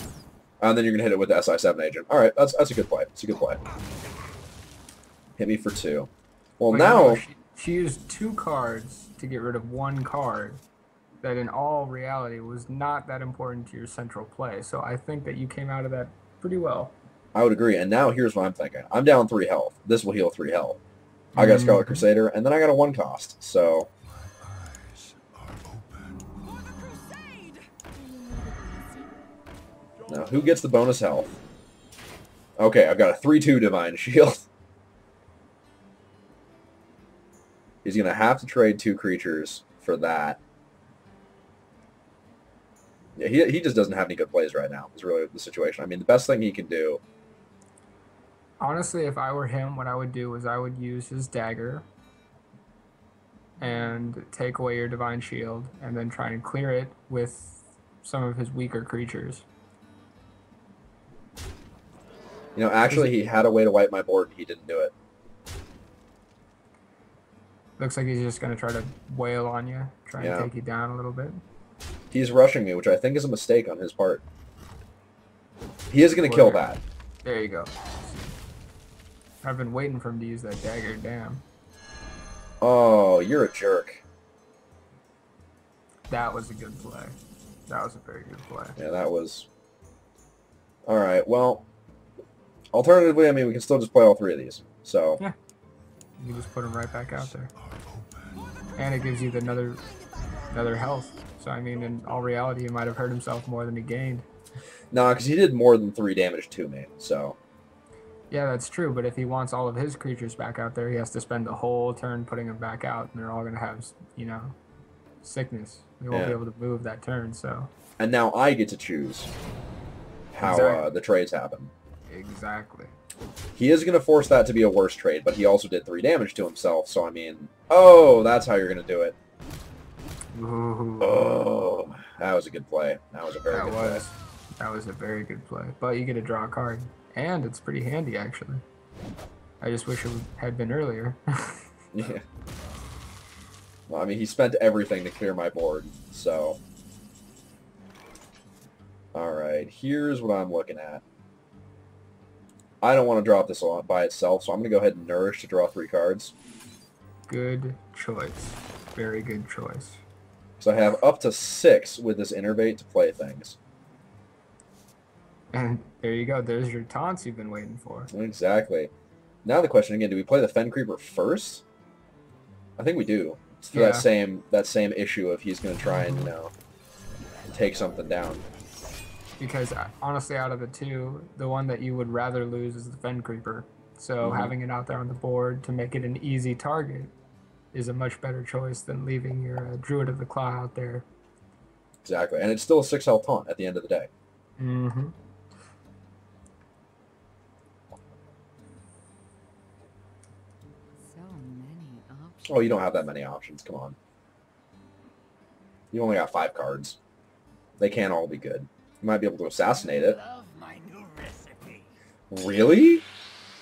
and then you're gonna hit it with the SI7 agent. All right, that's a good play. It's a good play. Hit me for 2. Well, But now she used 2 cards to get rid of 1 card that in all reality was not that important to your central play. So I think that you came out of that pretty well. I would agree. And now here's what I'm thinking. I'm down 3 health. This will heal 3 health. I got a Scarlet Crusader, and then I got a 1 cost. So now who gets the bonus health? Okay, I've got a 3/2 Divine Shield. He's going to have to trade 2 creatures for that. Yeah, he just doesn't have any good plays right now. It's really the situation. I mean, the best thing he can do... Honestly, if I were him, what I would do is I would use his dagger and take away your Divine Shield and then try and clear it with some of his weaker creatures. You know, actually, he had a way to wipe my board, and he didn't do it. Looks like he's just going to try to wail on you, try and take you down a little bit. He's rushing me, which I think is a mistake on his part. He is going to kill that. There you go. I've been waiting for him to use that dagger, damn. Oh, you're a jerk. That was a good play. That was a very good play. Yeah, that was... Alright, well... Alternatively, I mean, we can still just play all 3 of these. So... Yeah. You can just put him right back out there. And it gives you another health. So, I mean, in all reality, he might have hurt himself more than he gained. Nah, because he did more than 3 damage to me, so... Yeah, that's true, but if he wants all of his creatures back out there, he has to spend the whole turn putting them back out, and they're all going to have, you know, sickness. They won't be able to move that turn, so... And now I get to choose how the trades happen. Exactly. He is going to force that to be a worse trade, but he also did 3 damage to himself, so I mean... Oh, that's how you're going to do it. Ooh. Oh, that was a good play. That was a very good play. That was a very good play. But you get to draw a card. And it's pretty handy, actually. I just wish it had been earlier. Yeah. Well, I mean, he spent everything to clear my board, so... Alright, here's what I'm looking at. I don't want to drop this by itself, so I'm going to go ahead and Nourish to draw 3 cards. Good choice. Very good choice. So I have up to 6 with this Innervate to play things. And there you go. There's your taunts you've been waiting for. Exactly. Now the question again, do we play the Fen Creeper first? I think we do. It's for that same issue of he's going to try and, you know, take something down. Because honestly, out of the 2, the one that you would rather lose is the Fen Creeper. So having it out there on the board to make it an easy target is a much better choice than leaving your Druid of the Claw out there. Exactly. And it's still a 6 health taunt at the end of the day. Mm-hmm. So many options. Oh, you don't have that many options. Come on. You only got 5 cards. They can't all be good. You might be able to assassinate it. Love my new recipe. Really?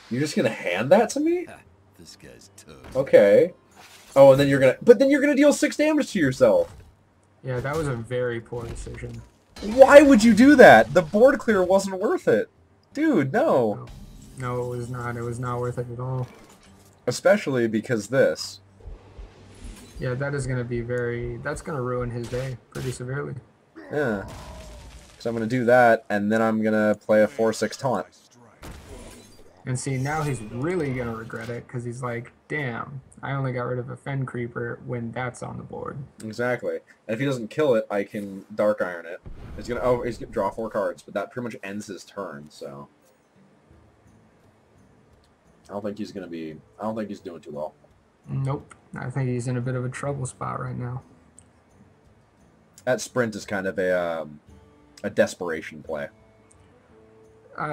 You're just gonna hand that to me? This guy's toast. Okay. Oh, and then you're gonna... But then you're gonna deal 6 damage to yourself. Yeah, that was a very poor decision. Why would you do that? The board clear wasn't worth it. Dude, no. No, it was not. It was not worth it at all. Especially because this. Yeah, that is going to be very... That's going to ruin his day pretty severely. Yeah. So I'm going to do that, and then I'm going to play a 4/6 taunt. And see, now he's really going to regret it, because he's like, damn, I only got rid of a Fen Creeper when that's on the board. Exactly. And if he doesn't kill it, I can Dark Iron it. He's going to... Oh, he's going to draw 4 cards, but that pretty much ends his turn, so... I don't think he's going to be... I don't think he's doing too well. Nope. I think he's in a bit of a trouble spot right now. That Sprint is kind of a desperation play.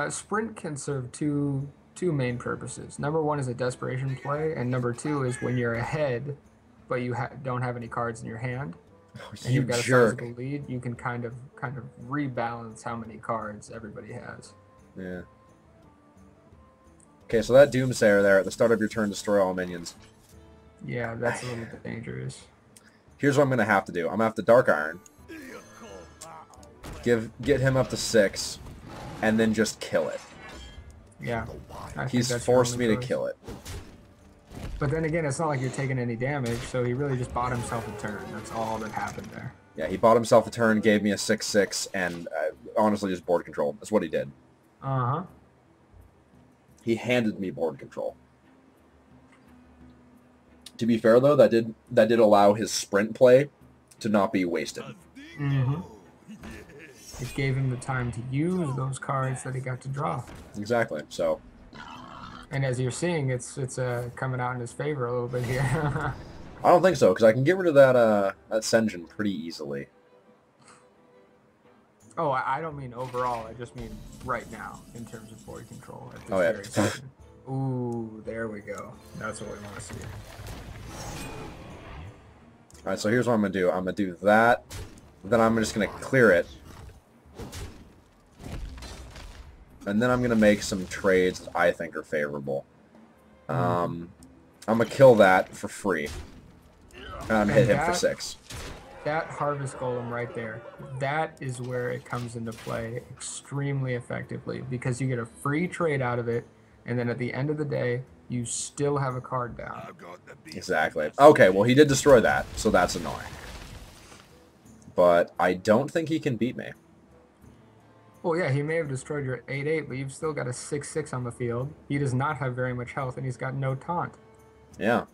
Sprint can serve two main purposes. Number 1 is a desperation play, and number 2 is when you're ahead, but you don't have any cards in your hand, and you've got a sizable lead. You can kind of rebalance how many cards everybody has. Yeah. Okay, so that Doomsayer there at the start of your turn, destroy all minions. Yeah, that's a little dangerous. Here's what I'm going to have to do. I'm going to have to Dark Iron. Get him up to 6. And then just kill it. Yeah. He's forced me to kill it. But then again, it's not like you're taking any damage, so he really just bought himself a turn. That's all that happened there. Yeah, he bought himself a turn, gave me a 6/6, and honestly just board control. That's what he did. Uh-huh. He handed me board control. To be fair, though, that did allow his sprint play to not be wasted. Mm-hmm. It gave him the time to use those cards that he got to draw. Exactly. So. And as you're seeing, it's coming out in his favor a little bit here. I don't think so, because I can get rid of that Senjin pretty easily. Oh, I don't mean overall. I just mean right now in terms of board control. At this very second. Ooh, there we go. That's what we want to see. All right, so here's what I'm going to do. I'm going to do that. Then I'm just going to clear it. And then I'm going to make some trades that I think are favorable. I'm going to kill that for free. And I'm going to hit him for 6. That Harvest Golem right there, that is where it comes into play extremely effectively. Because you get a free trade out of it, and then at the end of the day, you still have a card down. Exactly. Okay, well he did destroy that, so that's annoying. But I don't think he can beat me. Well, yeah, he may have destroyed your 8/8, but you've still got a 6/6 on the field. He does not have very much health, and he's got no taunt. Yeah.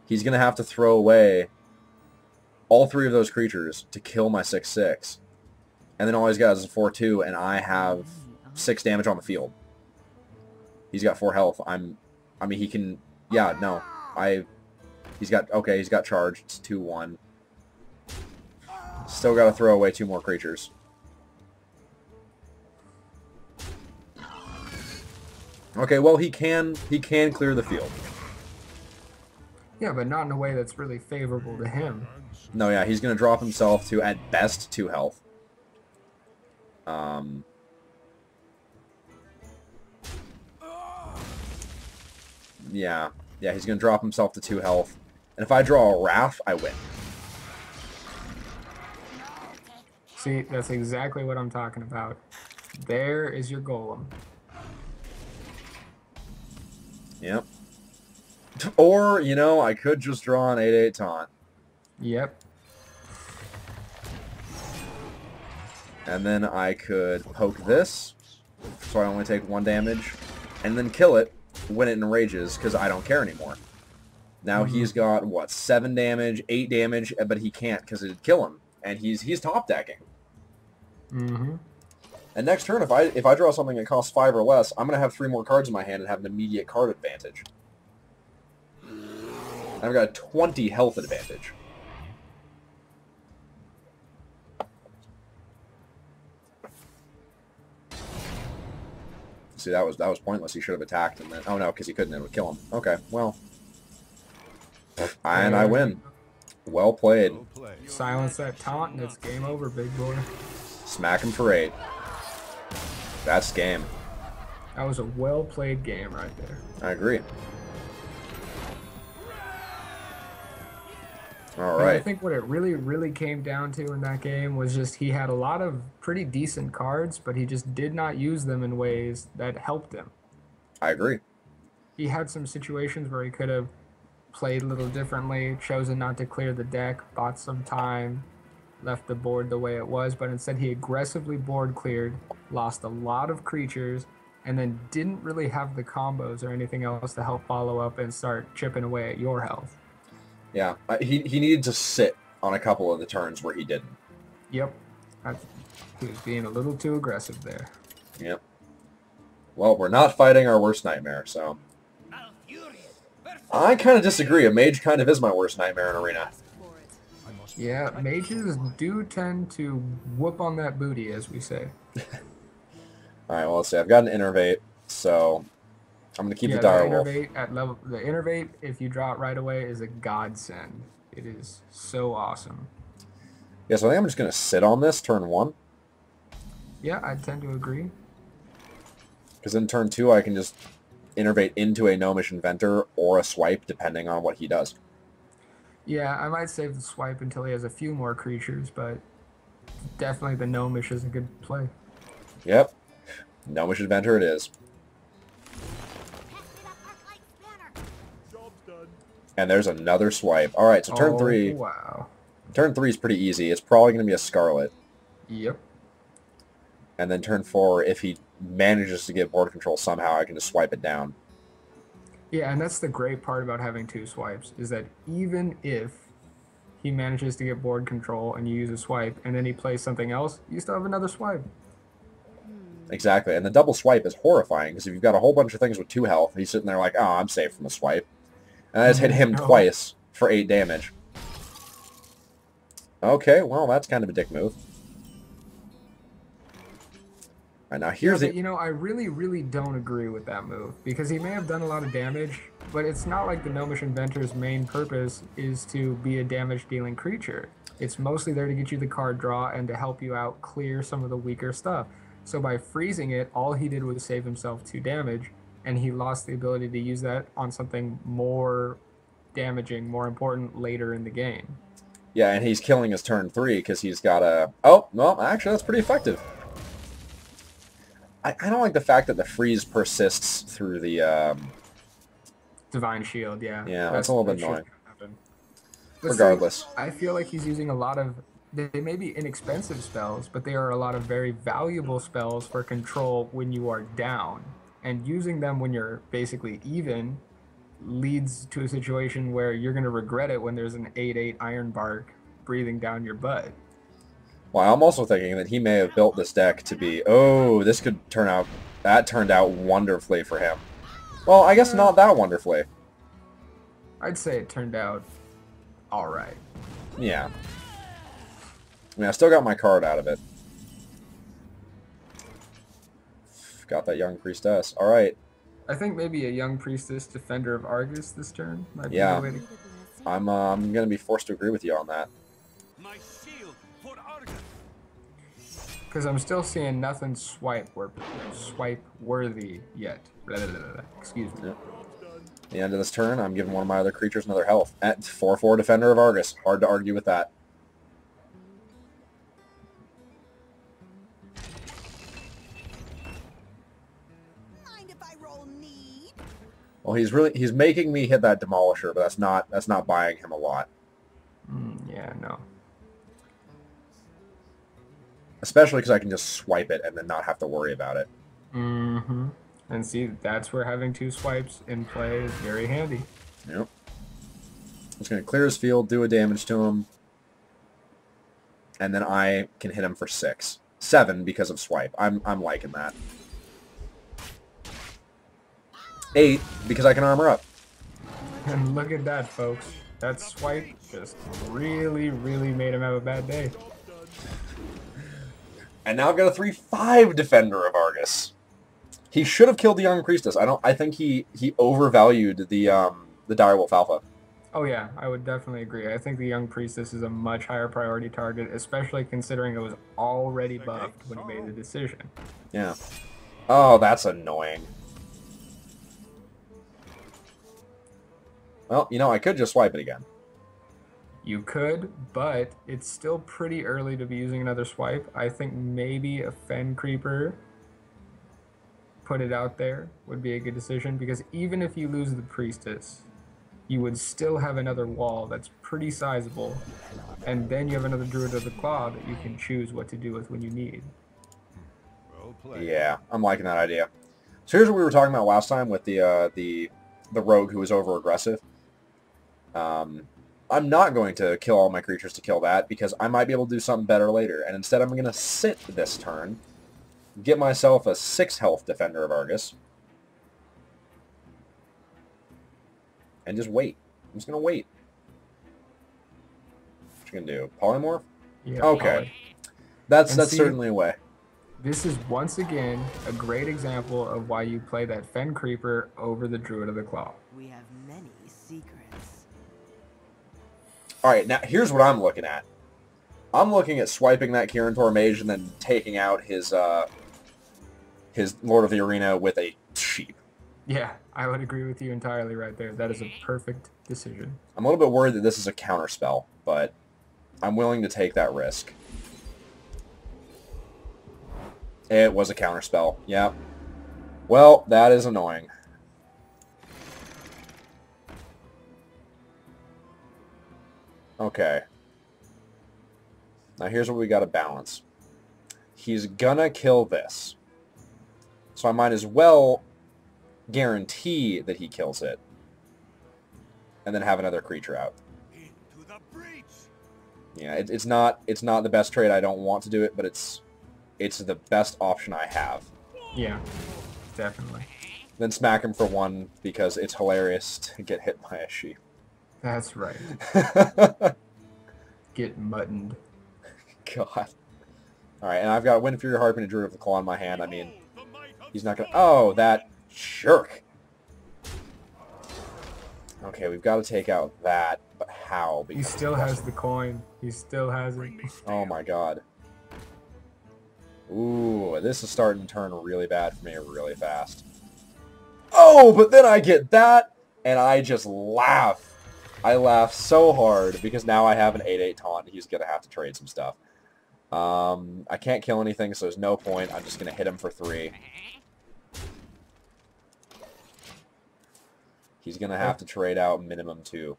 He's going to have to throw away all 3 of those creatures to kill my 6/6. And then all he's got is a 4/2, and I have 6 damage on the field. He's got 4 health. I mean, he can... Yeah, no. He's got charge. It's 2/1. Still got to throw away 2 more creatures. Okay, well, he can clear the field. Yeah, but not in a way that's really favorable to him. No, yeah, he's going to drop himself to, at best, 2 health. Yeah, he's going to drop himself to 2 health. And if I draw a Wrath, I win. See, that's exactly what I'm talking about. There is your golem. Yep. Or, you know, I could just draw an 8/8 taunt. Yep. And then I could poke this, so I only take 1 damage, and then kill it when it enrages, because I don't care anymore. Now he's got, what, 7 damage, 8 damage, but he can't because it'd kill him. And he's top decking. Mm-hmm. And next turn, if I draw something that costs 5 or less, I'm going to have 3 more cards in my hand and have an immediate card advantage. And I've got a 20 health advantage. See, that was pointless. He should have attacked, and then... Oh, no, because he couldn't. It would kill him. Okay, well... And I win. Well played. Silence that taunt, and it's game over, big boy. Smack him for 8. That's game. That was a well-played game right there. I agree. All And right. I think what it really came down to in that game was just he had a lot of pretty decent cards, but he just did not use them in ways that helped him. I agree. He had some situations where he could have played a little differently, chosen not to clear the deck, bought some time, left the board the way it was, but instead he aggressively board cleared, lost a lot of creatures, and then didn't really have the combos or anything else to help follow up and start chipping away at your health. Yeah, he needed to sit on a couple of the turns where he didn't. Yep. He was being a little too aggressive there. Yep. Well, we're not fighting our worst nightmare, so... I kind of disagree. A mage kind of is my worst nightmare in Arena. Yeah, mages do tend to whoop on that booty, as we say. Alright, well, let's see. I've got an Innervate, so I'm going to keep the Direwolf. The Innervate, if you draw it right away, is a godsend. It is so awesome. Yeah, so I think I'm just going to sit on this turn 1. Yeah, I tend to agree. Because in turn 2, I can just innervate into a Gnomish Inventor or a swipe, depending on what he does. Yeah, I might save the swipe until he has a few more creatures, but definitely the Gnomish is a good play. Yep. Gnomish Inventor it is. And there's another swipe. Alright, so turn 3. Wow. Turn 3 is pretty easy. It's probably going to be a Scarlet. Yep. And then turn 4, if he manages to get board control somehow, I can just swipe it down. Yeah, and that's the great part about having 2 swipes, is that even if he manages to get board control and you use a swipe, and then he plays something else, you still have another swipe. Exactly, and the double swipe is horrifying, because if you've got a whole bunch of things with 2 health, he's sitting there like, oh, I'm safe from a swipe. And I just hit him twice for 8 damage. Okay, well, that's kind of a dick move. Alright, now here's the... You know, I really, really don't agree with that move, because he may have done a lot of damage, but it's not like the Gnomish Inventor's main purpose is to be a damage-dealing creature. It's mostly there to get you the card draw and to help you out clear some of the weaker stuff. So by freezing it, all he did was save himself 2 damage, and he lost the ability to use that on something more damaging, more important later in the game. Yeah, and he's killing his turn 3 because he's got a... Oh, well, actually, that's pretty effective. I don't like the fact that the freeze persists through the... Divine Shield, yeah. Yeah, that's a little bit annoying. But regardless. I feel like he's using a lot of... They may be inexpensive spells, but they are a lot of very valuable spells for control when you are down. And using them when you're basically even leads to a situation where you're going to regret it when there's an 8/8 Ironbark breathing down your butt. Well, I'm also thinking that he may have built this deck to be, oh, this could turn out... That turned out wonderfully for him. Well, I guess not that wonderfully. I'd say it turned out alright. Yeah. I mean, I still got my card out of it. Got that Young Priestess. Alright. I think maybe a Young Priestess Defender of Argus this turn might be Yeah. the way to... I'm going to be forced to agree with you on that. My shield for Argus. Because I'm still seeing nothing swipe worthy yet. Blah, blah, blah, blah. Excuse me. Yep. At the end of this turn, I'm giving one of my other creatures another health. At 4/4 Defender of Argus. Hard to argue with that. Well, he's making me hit that Demolisher, but that's not buying him a lot. Yeah, no. Especially because I can just swipe it and then not have to worry about it. Mm-hmm. And see, that's where having 2 swipes in play is very handy. Yep. It's going to clear his field, do a damage to him, and then I can hit him for 6. 7 because of swipe. I'm liking that. 8 because I can armor up. And look at that, folks. That swipe just really, really made him have a bad day. And now I've got a 3/5 Defender of Argus. He should have killed the Young Priestess. I think he overvalued the Direwolf Alpha. Oh yeah, I would definitely agree. I think the Young Priestess is a much higher priority target, especially considering it was already buffed when he made the decision. Yeah. Oh, that's annoying. Well, you know, I could just swipe it again. You could, but it's still pretty early to be using another swipe. I think maybe a Fen Creeper, put it out there, would be a good decision, because even if you lose the Priestess, you would still have another wall that's pretty sizable, and then you have another Druid of the Claw that you can choose what to do with when you need. Well played. Yeah, I'm liking that idea. So here's what we were talking about last time with the rogue who was over-aggressive. I'm not going to kill all my creatures to kill that, because I might be able to do something better later. And instead I'm going to sit this turn, get myself a 6 health Defender of Argus, and just wait. I'm just going to wait. What you going to do? Polymorph? Yeah, Okay. That's see, certainly a way. This is once again a great example of why you play that Fen Creeper over the Druid of the Claw. We have many secrets. Alright, now here's what I'm looking at. I'm looking at swiping that Kirintor Mage and then taking out his Lord of the Arena with a sheep. Yeah, I would agree with you entirely right there. That is a perfect decision. I'm a little bit worried that this is a counter spell, but I'm willing to take that risk. It was a counter spell. Yep. Well, that is annoying. Okay. Now here's what we got to balance. He's gonna kill this. So I might as well guarantee that he kills it. And then have another creature out. Into the breach. Yeah, it's not the best trade. I don't want to do it, but it's the best option I have. Yeah, definitely. Then smack him for 1 because it's hilarious to get hit by a sheep. That's right. Get muttoned. God. Alright, and I've got Wind Fury Harp and a Druid of the Claw in my hand. I mean, he's not gonna... Oh, that jerk! Okay, we've got to take out that, but how? He still has the coin. He still has it. Oh my god. Ooh, this is starting to turn really bad for me really fast. Oh, but then I get that, and I just laugh. I laugh so hard, because now I have an 8-8 taunt. He's going to have to trade some stuff. I can't kill anything, so there's no point. I'm just going to hit him for 3. He's going to have to trade out minimum 2.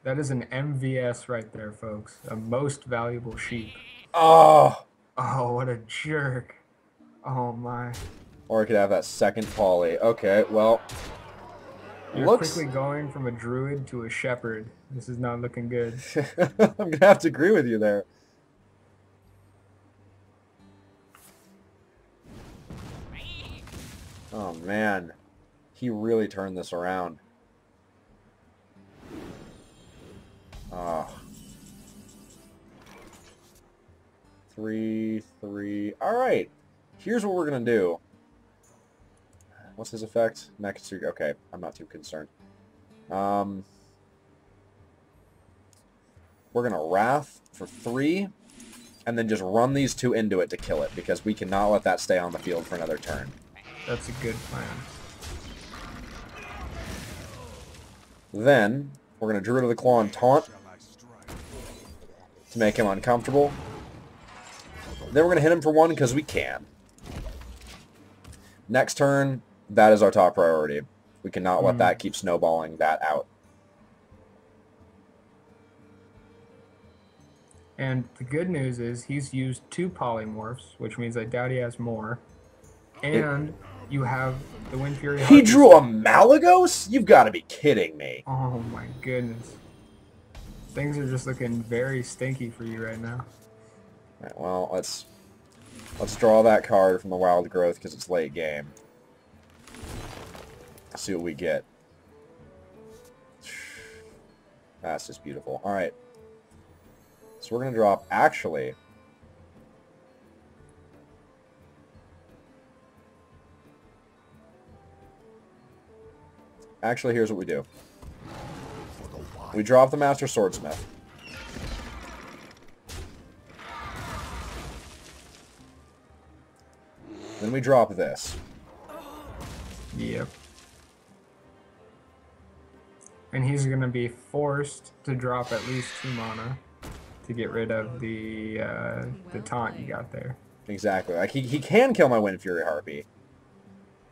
That is an MVS right there, folks. A most valuable sheep. Oh! Oh, what a jerk. Oh, my. Or I could have that second poly. Okay, well... You're quickly going from a druid to a shepherd. This is not looking good. I'm going to have to agree with you there. Oh, man. He really turned this around. Oh. 3, 3. Alright. Here's what we're going to do. What's his effect? Nekatsu. Okay, I'm not too concerned. We're going to Wrath for 3, and then just run these 2 into it to kill it, because we cannot let that stay on the field for another turn. That's a good plan. Then, we're going to Druid of the Claw and Taunt to make him uncomfortable. Then we're going to hit him for 1 because we can. Next turn, that is our top priority. We cannot let that keep snowballing that out. And the good news is he's used 2 polymorphs, which means I doubt he has more. And you have the Wind Fury. He drew a Malagos? You've got to be kidding me. Oh my goodness. Things are just looking very stinky for you right now. Right, well, let's draw that card from the Wild Growth because it's late game. See what we get. That's just beautiful. Alright. So we're going to drop, actually... Actually, here's what we do. We drop the Master Swordsmith. Then we drop this. Yep. And he's going to be forced to drop at least 2 mana to get rid of the taunt you got there. Exactly. Like he can kill my Wind Fury Harpy.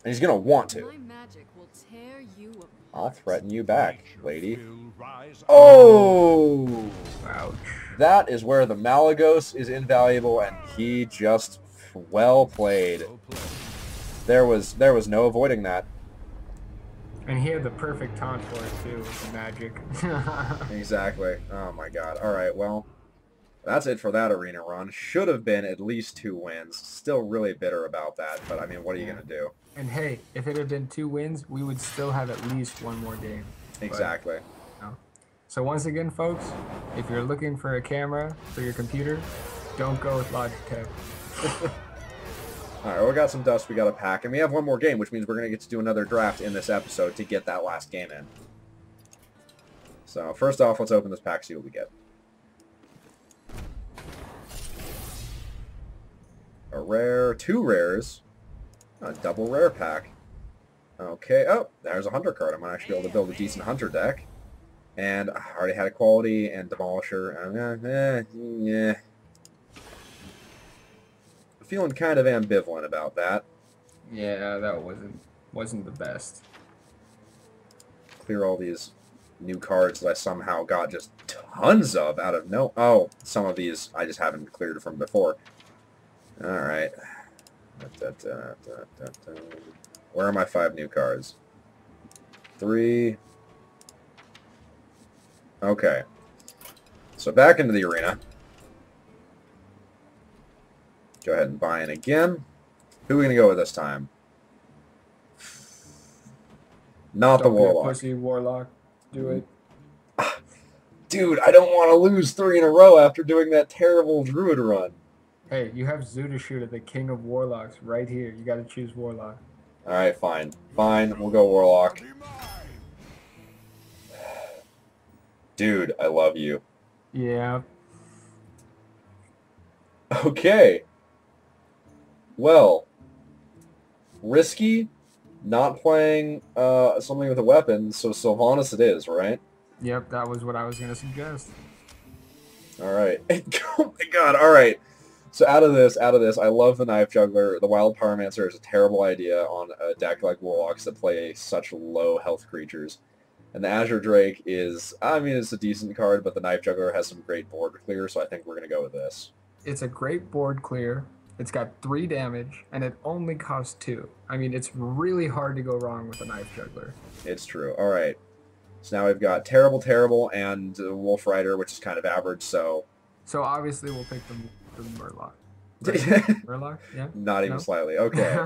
And he's going to want to. My magic will tear you apart. I'll threaten you back, lady. Oh! Ouch. That is where the Malagos is invaluable, and he just well played. There was no avoiding that. And he had the perfect taunt for it too with the magic. Exactly. Oh my god. Alright, well, that's it for that arena run. Should have been at least 2 wins. Still really bitter about that, but I mean, what are you going to do? And hey, if it had been 2 wins, we would still have at least 1 more game. Exactly. But, no. So once again, folks, if you're looking for a camera for your computer, don't go with Logitech. Alright, well, we got some dust we got to pack, and we have 1 more game, which means we're going to get to do another draft in this episode to get that last game in. So, first off, let's open this pack, see what we get. A rare, 2 rares, a double rare pack. Okay, oh, there's a Hunter card. I might actually be able to build a decent Hunter deck. And I already had Equality and Demolisher. Yeah. Feeling kind of ambivalent about that. Yeah, that wasn't the best. Clear all these new cards that I somehow got just tons of out of no... Oh, some of these I just haven't cleared from before. Alright. Where are my 5 new cards? 3. Okay. So back into the arena. Go ahead and buy in again. Who are we going to go with this time? Not the Don't be a Warlock. pussy Warlock. Do it. Dude, I don't want to lose 3 in a row after doing that terrible Druid run. Hey, you have Zootashoota, the king of Warlocks, right here. You got to choose Warlock. Alright, fine. Fine, we'll go Warlock. Be mine. Dude, I love you. Yeah. Okay. Well, risky, not playing something with a weapon, so Sylvanas it is, right? Yep, that was what I was going to suggest. Alright. Oh my god, alright. So out of this, I love the Knife Juggler. The Wild Pyromancer is a terrible idea on a deck like Warlocks that play such low health creatures. And the Azure Drake is, I mean, it's a decent card, but the Knife Juggler has some great board clear, so I think we're going to go with this. It's a great board clear. It's got 3 damage, and it only costs 2. I mean, it's really hard to go wrong with a Knife Juggler. It's true. Alright. So now we've got Terrible, and Wolf Rider, which is kind of average, so... So obviously we'll pick the Murloc. Right? Murloc? Yeah? Not even No? slightly. Okay.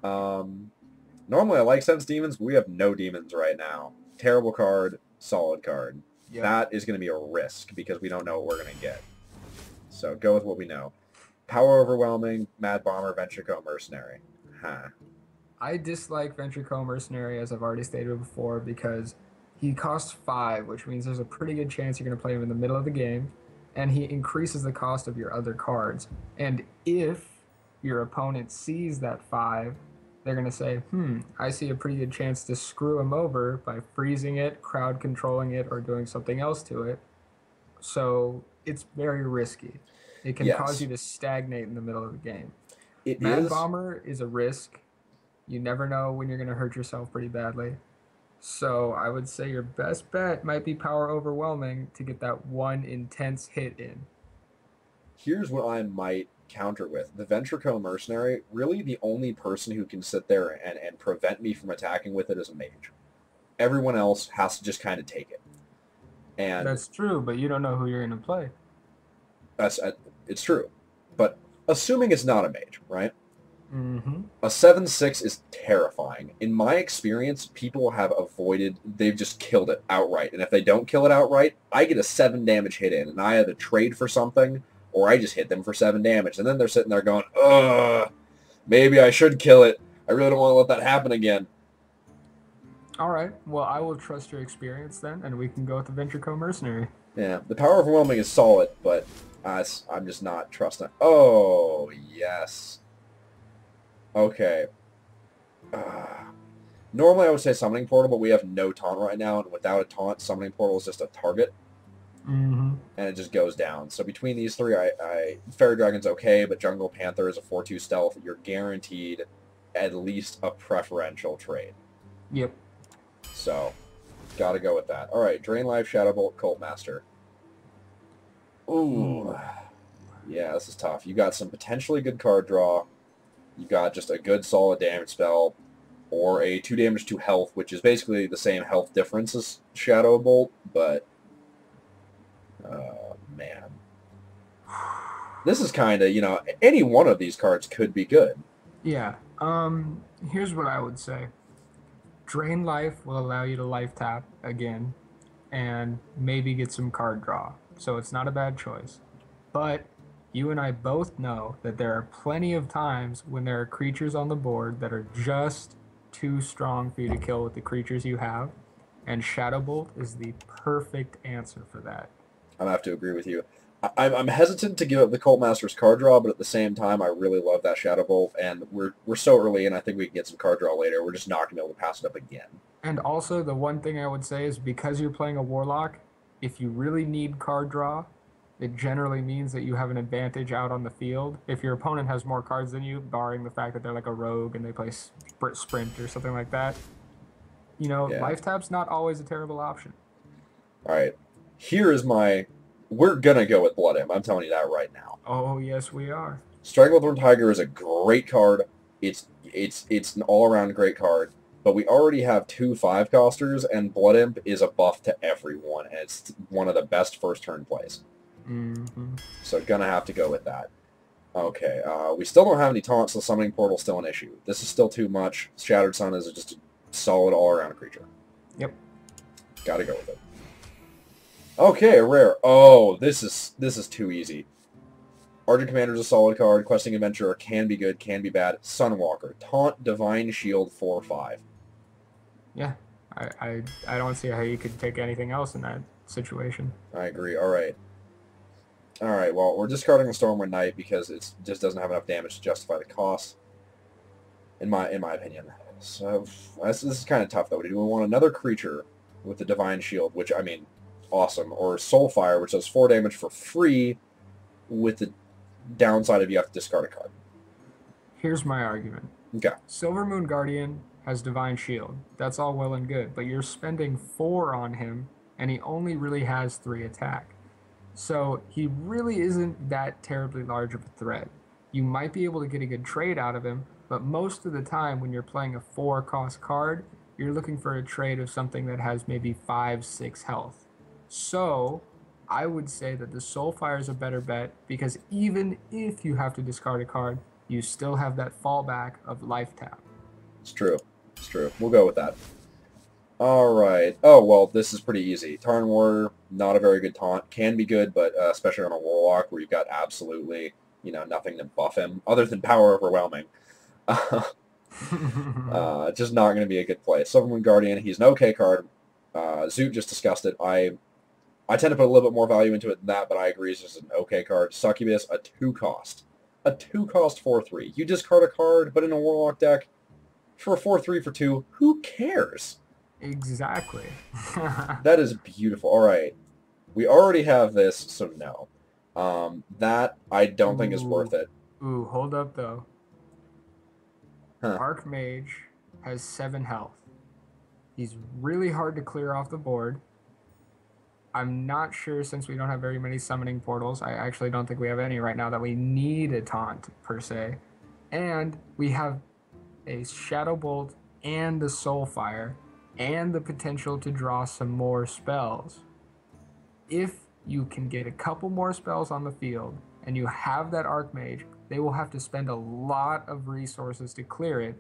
Normally I like Sense Demons, but we have no demons right now. Terrible card, solid card. Yep. That is going to be a risk because we don't know what we're going to get. So go with what we know. Power Overwhelming, Mad Bomber, Ventrico, Mercenary. Huh. I dislike Ventrico Mercenary, as I've already stated before, because he costs 5, which means there's a pretty good chance you're going to play him in the middle of the game, and he increases the cost of your other cards. And if your opponent sees that 5, they're going to say, I see a pretty good chance to screw him over by freezing it, crowd controlling it, or doing something else to it. So it's very risky. It can Yes. cause you to stagnate in the middle of the game. It Mad is... Bomber is a risk. You never know when you're going to hurt yourself pretty badly. So I would say your best bet might be Power Overwhelming to get that one intense hit in. Here's what I might counter with. The Ventrico Mercenary, really the only person who can sit there and prevent me from attacking with it is a mage. Everyone else has to just kind of take it. And That's true, but you don't know who you're going to play. it's true. But assuming it's not a mage, right? Mm-hmm. A 7/6 is terrifying. In my experience, people have avoided, they've just killed it outright. And if they don't kill it outright, I get a 7 damage hit in, and I either trade for something, or I just hit them for 7 damage. And then they're sitting there going, ugh, maybe I should kill it. I really don't want to let that happen again. All right. Well, I will trust your experience then, and we can go with the Ventrico Mercenary. Yeah, the Power Overwhelming is solid, but I'm just not trusting. Oh, yes. Okay. Normally I would say Summoning Portal, but we have no taunt right now, and without a taunt, Summoning Portal is just a target, Mm-hmm. and it just goes down. So between these 3, Fairy Dragon's okay, but Jungle Panther is a 4/2 stealth. You're guaranteed at least a preferential trade. Yep. So, gotta go with that. Alright, Drain Life, Shadow Bolt, Cult Master. Ooh. Yeah, this is tough. You got some potentially good card draw. You got just a good solid damage spell, or a 2 damage to health, which is basically the same health difference as Shadow Bolt, but man. This is kind of, any one of these cards could be good. Yeah. Here's what I would say. Drain Life will allow you to life tap again and maybe get some card draw. So it's not a bad choice. But you and I both know that there are plenty of times when there are creatures on the board that are just too strong for you to kill with the creatures you have. And Shadow Bolt is the perfect answer for that. I'm going to have to agree with you. I'm hesitant to give up the Cult Master's card draw, but at the same time, I really love that Shadow Bolt, and we're so early, and I think we can get some card draw later. We're just not going to be able to pass it up again. And also, the one thing I would say is because you're playing a Warlock, if you really need card draw, it generally means that you have an advantage out on the field. If your opponent has more cards than you, barring the fact that they're like a rogue and they play sprint or something like that, you know, Yeah. life tap's not always a terrible option. All right, here is my... We're going to go with Blood Imp. I'm telling you that right now. Oh, yes, we are. Stranglethorn Tiger is a great card. It's an all-around great card. But we already have 2 5-costers, and Blood Imp is a buff to everyone, and it's one of the best first-turn plays. Mm-hmm. So gonna have to go with that. Okay, we still don't have any taunts, so Summoning Portal's still an issue. This is still too much. Shattered Sun is just a solid all-around creature. Yep. Gotta go with it. Okay, a rare. Oh, this is too easy. Argent Commander is a solid card. Questing Adventurer can be good, can be bad. Sunwalker. Taunt, Divine Shield, 4/5. Yeah, I don't see how you could take anything else in that situation. I agree. All right. All right, well, we're discarding the Stormwind Knight because it just doesn't have enough damage to justify the cost, in my opinion. So this is kind of tough, though. Do we want another creature with the Divine Shield, which, I mean, awesome, or Soulfire, which does 4 damage for free with the downside of you have to discard a card? Here's my argument. Okay. Silver Moon Guardian has Divine Shield. That's all well and good, but you're spending 4 on him, and he only really has 3 attack. So he really isn't that terribly large of a threat. You might be able to get a good trade out of him, but most of the time when you're playing a 4-cost card, you're looking for a trade of something that has maybe 5-6 health. So I would say that the Soulfire is a better bet because even if you have to discard a card, you still have that fallback of life tap. It's true. It's true. We'll go with that. All right. Oh, well, this is pretty easy. Tarn Warrior, not a very good taunt. Can be good, but especially on a Warlock where you've got absolutely, nothing to buff him other than Power Overwhelming. Just not going to be a good play. Silvermoon Guardian, he's an okay card. Zoot just discussed it. I tend to put a little bit more value into it than that, but I agree it's just an okay card. Succubus, a 2-cost. A 2-cost 4/3. You discard a card, but in a Warlock deck, for a 4/3 for 2, who cares? Exactly. That is beautiful. All right. We already have this, so no. That I don't think is worth it. Ooh, hold up, though. Huh. Archmage has 7 health. He's really hard to clear off the board. I'm not sure, since we don't have very many summoning portals, I actually don't think we have any right now, that we need a taunt, per se. And we have a Shadow Bolt and a Soulfire, and the potential to draw some more spells. If you can get a couple more spells on the field, and you have that Archmage, they will have to spend a lot of resources to clear it,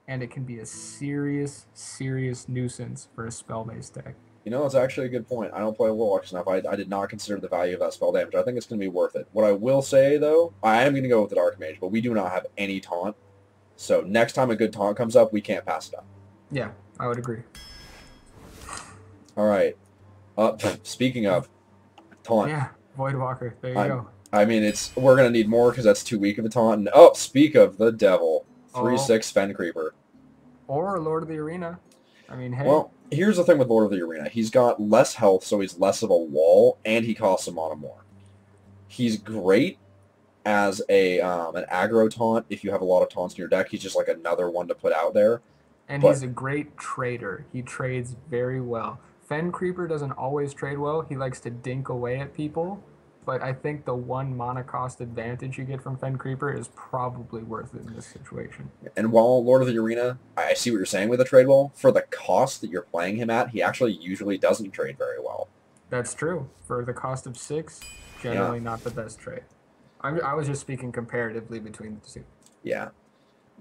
and it can be a serious, serious nuisance for a spell-based deck. It's actually a good point. I don't play Warlocks enough. I did not consider the value of that spell damage. I think it's going to be worth it. What I will say, though, I am going to go with the Archmage, but we do not have any taunt. So next time a good taunt comes up, we can't pass it up. Yeah, I would agree. All right. Speaking of taunt. Yeah, Voidwalker. There you go. I mean, we're going to need more because that's too weak of a taunt. And, speak of the devil. 3/6 Fen Creeper. Or Lord of the Arena. I mean, hey. Well, here's the thing with Lord of the Arena. He's got less health, so he's less of a wall, and he costs a mana more. He's great as an aggro taunt. If you have a lot of taunts in your deck, he's just like another one to put out there. And he's a great trader. He trades very well. Fen Creeper doesn't always trade well. He likes to dink away at people. But I think the 1 mana cost advantage you get from Fen Creeper is probably worth it in this situation. And while Lord of the Arena, I see what you're saying with the trade well, for the cost that you're playing him at, he actually usually doesn't trade very well. That's true. For the cost of 6, generally not the best trade. I was just speaking comparatively between the two. Yeah.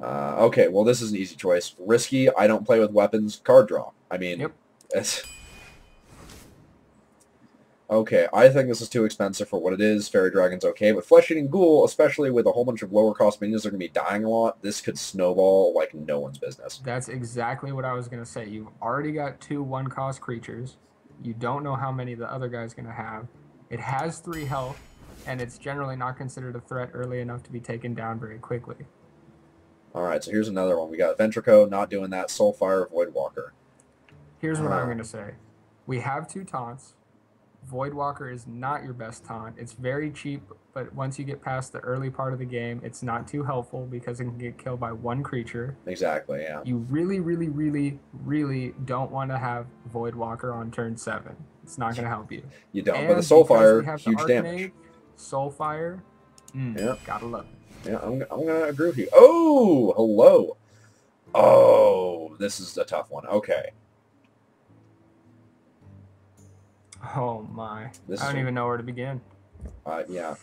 Okay, well, this is an easy choice. Risky, I don't play with weapons, card draw. I mean, it's... Okay, I think this is too expensive for what it is. Fairy Dragon's okay, but Flesh Eating Ghoul, especially with a whole bunch of lower cost minions that are going to be dying a lot, this could snowball like no one's business. That's exactly what I was going to say. You've already got 2 1-cost creatures. You don't know how many the other guy's going to have. It has 3 health. and it's generally not considered a threat early enough to be taken down very quickly. All right, so here's another one. We got Ventrico, not doing that. Soulfire, Voidwalker. Here's what I'm going to say. We have 2 taunts. Voidwalker is not your best taunt. It's very cheap, but once you get past the early part of the game, it's not too helpful because it can get killed by 1 creature. Exactly, yeah. You really, really, really, really don't want to have Voidwalker on turn 7. It's not going to help you. You don't, and but the Soulfire, the huge damage. Arcanade, Soulfire, Yeah. gotta love it. Yeah, I'm going to agree with you. Oh, hello. Oh, this is a tough one. Okay. Oh my. This I is don't even know where to begin. Yeah.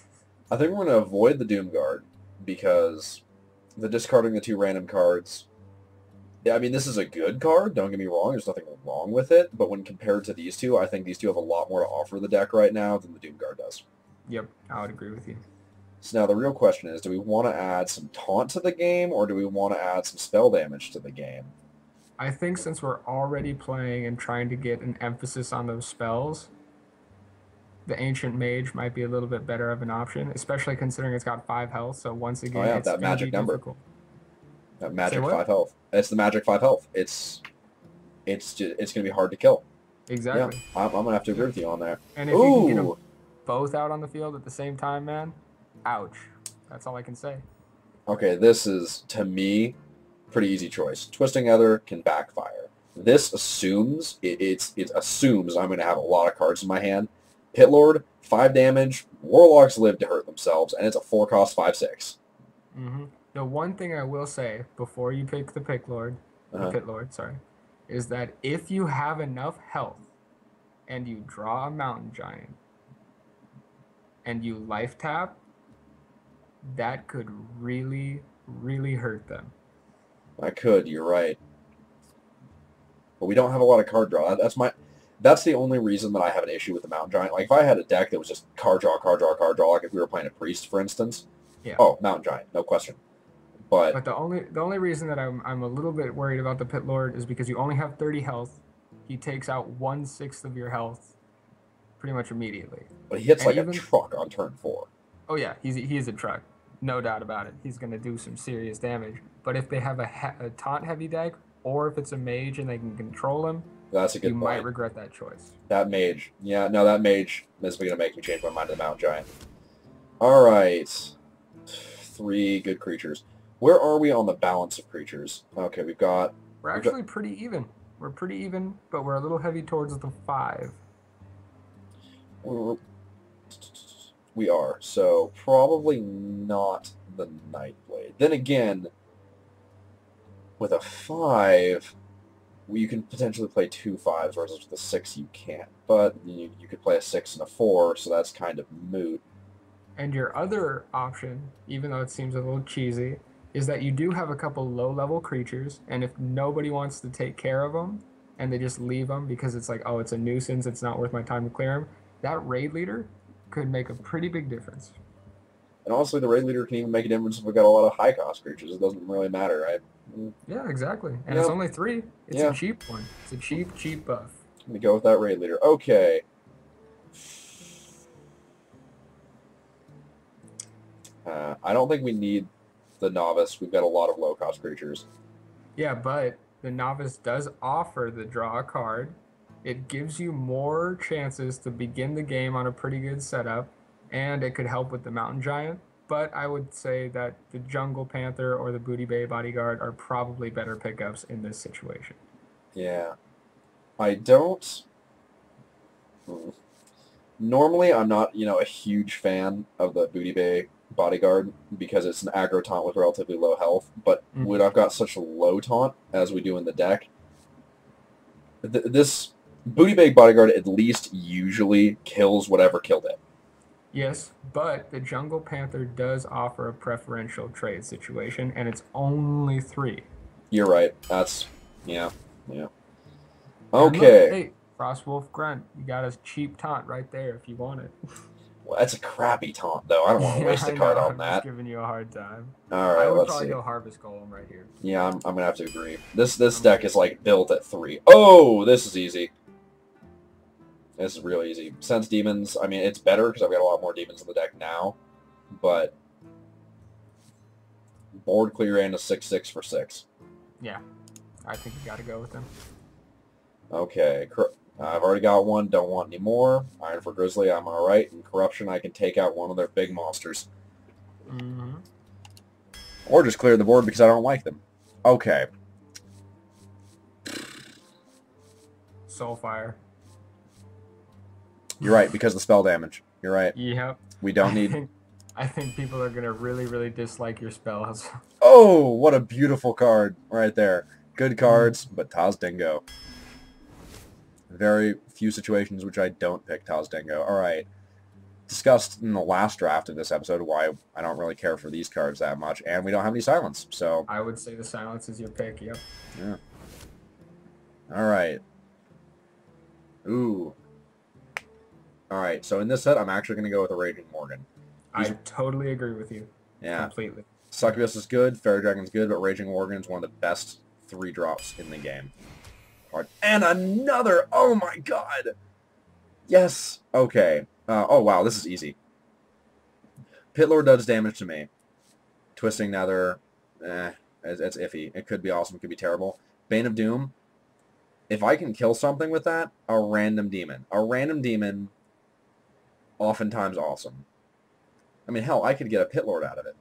I think we're going to avoid the Doomguard because the discarding the 2 random cards... Yeah, I mean, this is a good card, don't get me wrong. There's nothing wrong with it. But when compared to these 2, I think these 2 have a lot more to offer the deck right now than the Doomguard does. Yep, I would agree with you. So now the real question is, do we want to add some taunt to the game, or do we want to add some spell damage to the game? I think since we're already playing and trying to get an emphasis on those spells, the Ancient Mage might be a little bit better of an option, especially considering it's got 5 health. So once again, yeah, it's that gonna magic be number. difficult. That magic Say what? 5 health. It's the magic 5 health. It's going to be hard to kill. Exactly. Yeah, I'm going to have to agree with you on that. And if you can get them Ooh! both out on the field at the same time, man, ouch. That's all I can say. Okay, this is, to me, pretty easy choice. Twisting Ether can backfire. This assumes, it assumes I'm going to have a lot of cards in my hand. Pit Lord, 5 damage, Warlocks live to hurt themselves, and it's a 4-cost 5/6. Mm-hmm. The one thing I will say before you pick the Pit Lord, is that if you have enough health and you draw a Mountain Giant and you life tap, that could really, really hurt them. I could, you're right. But we don't have a lot of card draw. That's the only reason that I have an issue with the Mountain Giant. Like, if I had a deck that was just card draw, card draw, card draw, like if we were playing a Priest, for instance, yeah. Oh, Mountain Giant, no question. But the only reason that I'm a little bit worried about the Pit Lord is because you only have 30 health. He takes out 1/6 of your health pretty much immediately. But he hits And like a truck on turn 4. Oh yeah, he's a truck. No doubt about it. He's going to do some serious damage. But if they have a taunt heavy deck, or if it's a mage and they can control him, that's a good point. You might regret that choice. That mage. Yeah, no, that mage is going to make me change my mind to the Mountain Giant. All right. 3 good creatures. Where are we on the balance of creatures? Okay, We're actually pretty even. We're pretty even, but we're a little heavy towards the 5. We are. So probably not the Nightblade. Then again, with a 5, you can potentially play 2 5s, whereas with a 6 you can't. But you could play a 6 and a 4, so that's kind of moot. And your other option, even though it seems a little cheesy, is that you do have a couple low-level creatures, and if nobody wants to take care of them, and they just leave them because it's like, oh, it's a nuisance, it's not worth my time to clear them, that raid leader could make a pretty big difference. And honestly, the raid leader can even make a difference if we've got a lot of high-cost creatures. It doesn't really matter, right? Yeah, exactly. And it's only 3. It's a cheap one. It's a cheap buff. Let me go with that raid leader. Okay. I don't think we need the Novice. We've got a lot of low-cost creatures. Yeah, but the Novice does offer the draw a card. It gives you more chances to begin the game on a pretty good setup, and it could help with the Mountain Giant. But I would say that the Jungle Panther or the Booty Bay Bodyguard are probably better pickups in this situation. Yeah. I don't... Normally, I'm not, a huge fan of the Booty Bay Bodyguard because it's an aggro taunt with relatively low health. But when I've got such a low taunt, as we do in the deck, this Booty Bay Bodyguard at least usually kills whatever killed it. Yes, but the Jungle Panther does offer a preferential trade situation, and it's only 3. You're right. That's... Yeah. Look, Okay. hey, Frostwolf Grunt, you got a cheap taunt right there if you want it. Well, that's a crappy taunt, though. I don't want to waste a card on I'm that. just giving you a hard time. All right, I would let's probably see. go Harvest Golem right here. Yeah, I'm going to have to agree. This deck is, built at 3. Oh, this is easy. This is real easy. Sense Demons, I mean, it's better because I've got a lot more demons in the deck now, but board clear and a 6/6 for 6. Yeah, I think you got to go with them. Okay, I've already got one, don't want any more. Iron for Grizzly, I'm alright. And Corruption, I can take out one of their big monsters. Mm-hmm. Or just clear the board because I don't like them. Okay. Soulfire. You're right, because of the spell damage. You're right. Yep. We don't need... I think people are going to really, really dislike your spells. Oh, what a beautiful card right there. Good cards, but Taz Dingo. Very few situations which I don't pick Taz Dingo. Alright. Discussed in the last draft of this episode why I don't really care for these cards that much, and we don't have any silence, so... I would say the silence is your pick, yep. Yeah. Alright. Ooh. Alright, so in this set, I'm actually going to go with a Raging Morgan. I totally agree with you. Yeah. Completely. Succubus is good, Fairy Dragon's good, but Raging Morgan is one of the best 3-drops in the game. And another! Oh my god! Yes! Okay. Oh wow, this is easy. Pitlord does damage to me. Twisting Nether, it's iffy. It could be awesome, it could be terrible. Bane of Doom, if I can kill something with that, a random demon. A random demon, oftentimes awesome. I mean, hell, I could get a Pitlord out of it.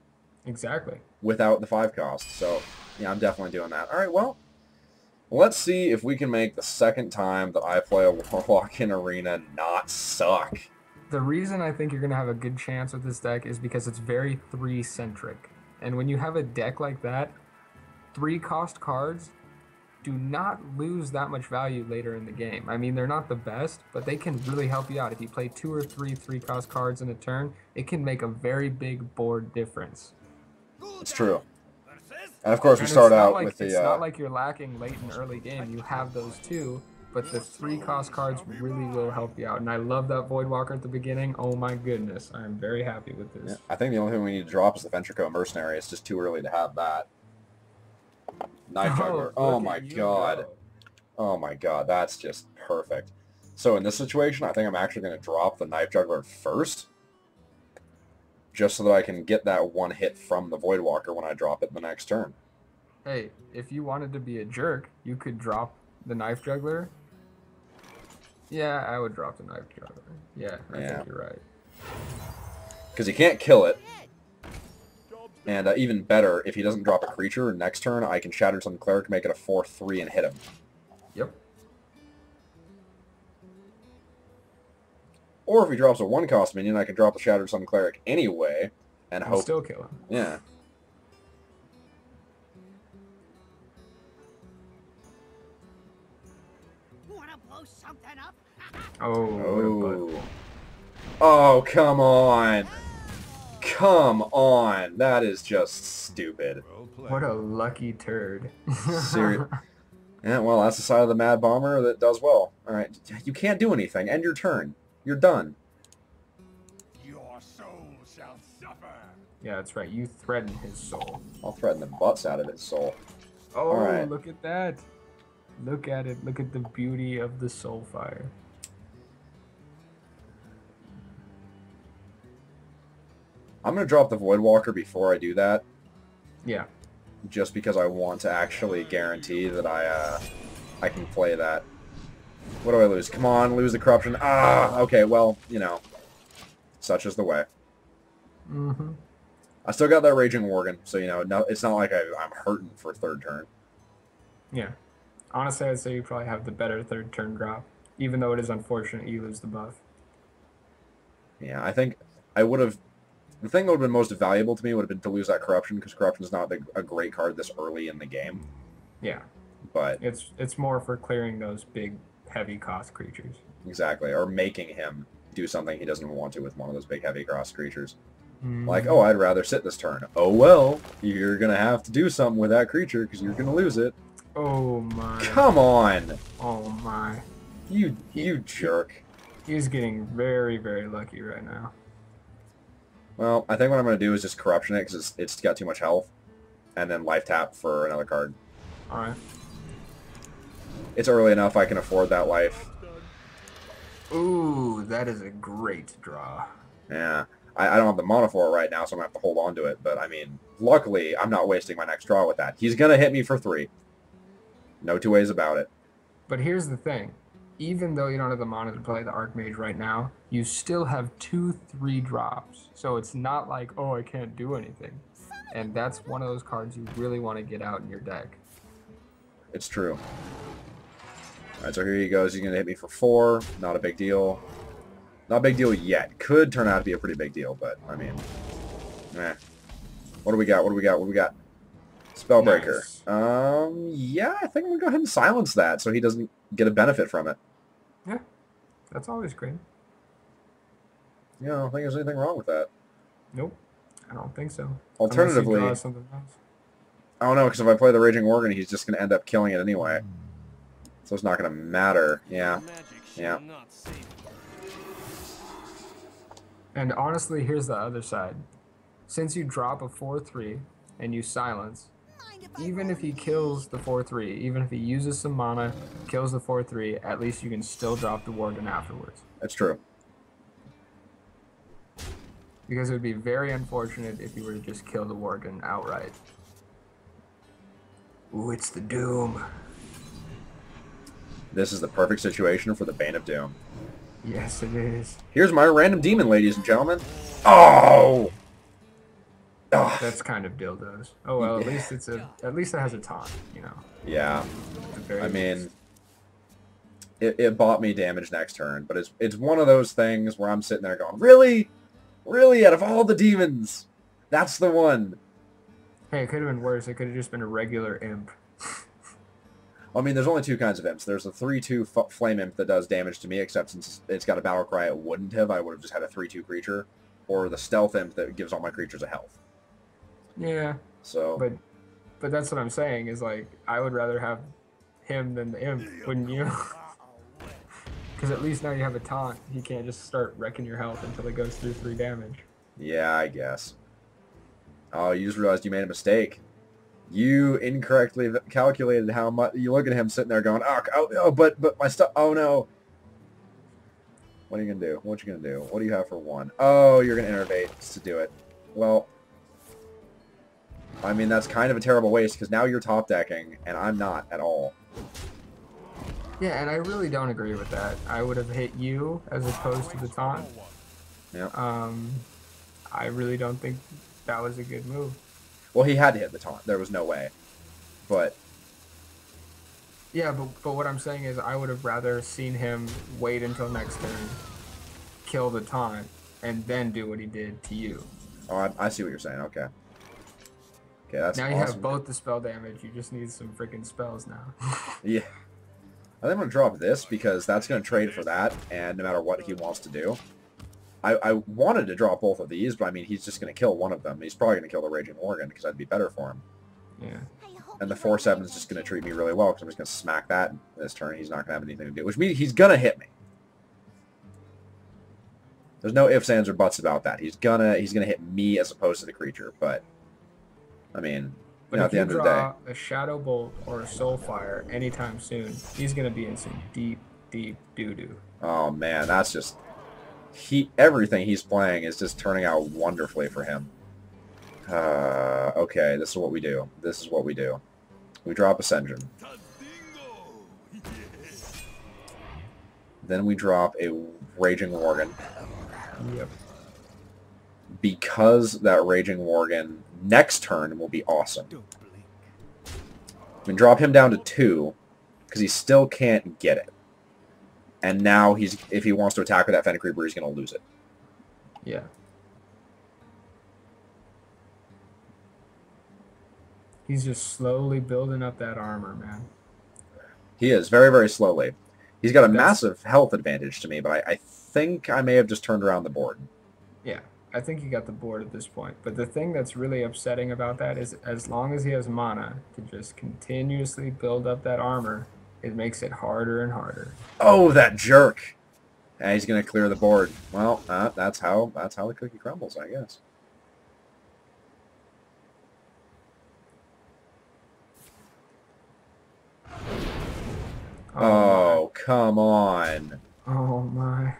Exactly. Without the 5 cost. So, yeah, I'm definitely doing that. Alright, well, let's see if we can make the second time that I play a Warlock in Arena not suck. The reason I think you're going to have a good chance with this deck is because it's very 3-centric. And when you have a deck like that, 3-cost cards do not lose that much value later in the game. I mean, they're not the best, but they can really help you out. If you play 2 or 3 3-cost cards in a turn, it can make a very big board difference. It's true. And of course, we start out with the... It's not like you're lacking late in early game. You have those too, but the 3-cost cards really will help you out. And I love that Voidwalker at the beginning. Oh my goodness, I'm very happy with this. Yeah, I think the only thing we need to drop is the Ventrico Mercenary. It's just too early to have that. Knife Juggler. Oh my god. Oh my god, that's just perfect. So in this situation, I think I'm actually going to drop the Knife Juggler first. Just so that I can get that one hit from the Voidwalker when I drop it the next turn. Hey, if you wanted to be a jerk, you could drop the Knife Juggler. Yeah, I would drop the Knife Juggler. Yeah, I think you're right. Because you can't kill it. And even better, if he doesn't drop a creature next turn, I can Shatter Sun Cleric, make it a 4/3, and hit him. Yep. Or if he drops a 1-cost minion, I can drop the Shattered Sun Cleric anyway, and hope... still kill him. Yeah. Wanna blow something up? Oh. Oh, come on. Come on. That is just stupid. Well played. What a lucky turd. Yeah, well, that's the side of the Mad Bomber that does well. Alright, you can't do anything. End your turn. You're done. Your soul shall suffer. Yeah, that's right. You threaten his soul. I'll threaten the butts out of his soul. Oh, Alright. look at that. Look at it. Look at the beauty of the Soulfire. I'm going to drop the Voidwalker before I do that. Yeah. Just because I want to actually guarantee that I can play that. What do I lose? Come on, lose the Corruption. Ah! Okay, well, you know. Such is the way. Mm-hmm. I still got that Raging Worgen, so, you know, no, it's not like I'm hurting for third turn. Yeah. Honestly, I'd say you probably have the better third turn drop. Even though it is unfortunate you lose the buff. Yeah, I think I would have... The thing that would have been most valuable to me would have been to lose that Corruption, because Corruption is not a great card this early in the game. Yeah. But... It's more for clearing those big, heavy cost creatures. Exactly, or making him do something he doesn't want to with one of those big, heavy cost creatures. Mm-hmm. Like, oh, I'd rather sit this turn. Oh, well, you're going to have to do something with that creature because you're going to lose it. Oh, my. Come on! Oh, my. You jerk. He's getting very, very lucky right now. Well, I think what I'm going to do is just Corruption it because it's got too much health. And then Life Tap for another card. Alright. It's early enough I can afford that life. Ooh, that is a great draw. Yeah. I don't have the mana for it right now, so I'm going to have to hold on to it. But, I mean, luckily, I'm not wasting my next draw with that. He's going to hit me for 3. No two ways about it. But here's the thing. Even though you don't have the mana to play the Archmage right now, you still have 2/3 drops. So it's not like, oh, I can't do anything. And that's one of those cards you really want to get out in your deck. It's true. All right, so here he goes. He's going to hit me for 4. Not a big deal. Not a big deal yet. Could turn out to be a pretty big deal, but, I mean, eh. What do we got? What do we got? What do we got? Spellbreaker. Nice. Yeah, I think I'm going to go ahead and silence that so he doesn't get a benefit from it. Yeah, that's always great. Yeah, I don't think there's anything wrong with that. Nope, I don't think so. Alternatively, Unless you draw something else. I don't know, because if I play the Raging Worgen, he's just going to end up killing it anyway. So it's not going to matter. Yeah. Yeah. And honestly, here's the other side. Since you drop a 4/3 and you silence, even if he kills the 4/3, even if he uses some mana, kills the 4/3, at least you can still drop the Worgen afterwards. That's true. Because it would be very unfortunate if you were to just kill the Worgen outright. Ooh, it's the Doom. This is the perfect situation for the Bane of Doom. Yes, it is. Here's my random demon, ladies and gentlemen. Oh! Oh. That's kind of dildos. Oh well, at least it has a taunt, you know. Yeah. At the very I mean, least. it bought me damage next turn, but it's one of those things where I'm sitting there going, really? Really? Out of all the demons? That's the one. Hey, it could have been worse. It could have just been a regular imp. I mean, there's only 2 kinds of imps. There's a 3/2 flame imp that does damage to me, except since it's got a battle cry, it wouldn't have. I would have just had a 3/2 creature. Or the stealth imp that gives all my creatures a health. Yeah. So, But that's what I'm saying is like I would rather have him than the imp, wouldn't you? Because at least now you have a taunt. He can't just start wrecking your health until it goes through 3 damage. yeah, I guess. Oh, you just realized you made a mistake. You incorrectly calculated how much. You look at him sitting there going, oh, but my stuff. Oh no. What are you gonna do? What you gonna do? What do you have for 1? Oh, you're gonna innervate to do it. Well, I mean that's kind of a terrible waste because now you're top decking and I'm not at all. Yeah, and I really don't agree with that. I would have hit you as opposed to the taunt. Yeah. I really don't think that was a good move. Well, he had to hit the taunt. There was no way. But Yeah, but what I'm saying is I would have rather seen him wait until next turn, kill the taunt, and then do what he did to you. oh, I see what you're saying. Okay. Okay, that's Now awesome. you have both the spell damage. You just need some freaking spells now. Yeah. I think I'm going to drop this because that's going to trade for that, and no matter what he wants to do. I wanted to drop both of these, but I mean, he's just going to kill one of them. He's probably going to kill the Raging Worgen because that'd be better for him. Yeah. And the 4/7 is just going to treat me really well because I'm just going to smack that this turn. He's not going to have anything to do, which means he's going to hit me. There's no ifs, ands, or buts about that. He's gonna hit me as opposed to the creature, but I mean, But at if the you end of the day. draw a Shadow Bolt or a Soulfire anytime soon, he's going to be in some deep, deep doo-doo. Oh man, that's just everything he's playing is just turning out wonderfully for him. Okay, this is what we do. This is what we do. We drop Ascension. Then we drop a Raging Worgen. Yep. Because that Raging Worgen next turn will be awesome. We can drop him down to 2 because he still can't get it. And now if he wants to attack with that Fennec Reaper, he's going to lose it. Yeah. He's just slowly building up that armor, man. He is, very, very slowly. He's got a That's- massive health advantage to me, but I think I may have just turned around the board. Yeah, I think he got the board at this point. But the thing that's really upsetting about that is as long as he has mana to just continuously build up that armor, it makes it harder and harder. Oh, that jerk! And he's going to clear the board. Well, that's how the cookie crumbles, I guess. Oh, come on. Oh my.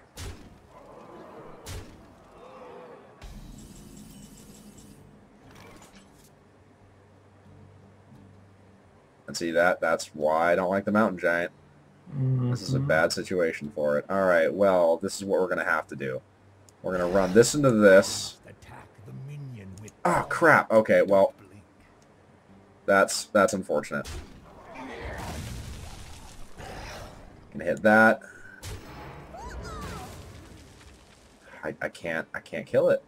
And see that's why I don't like the mountain giant. This is a bad situation for it. Alright, well, this is what we're going to have to do. We're going to run this into this. Attack the minion with Oh, crap. Okay, well, that's unfortunate. Gonna hit that. I can't kill it.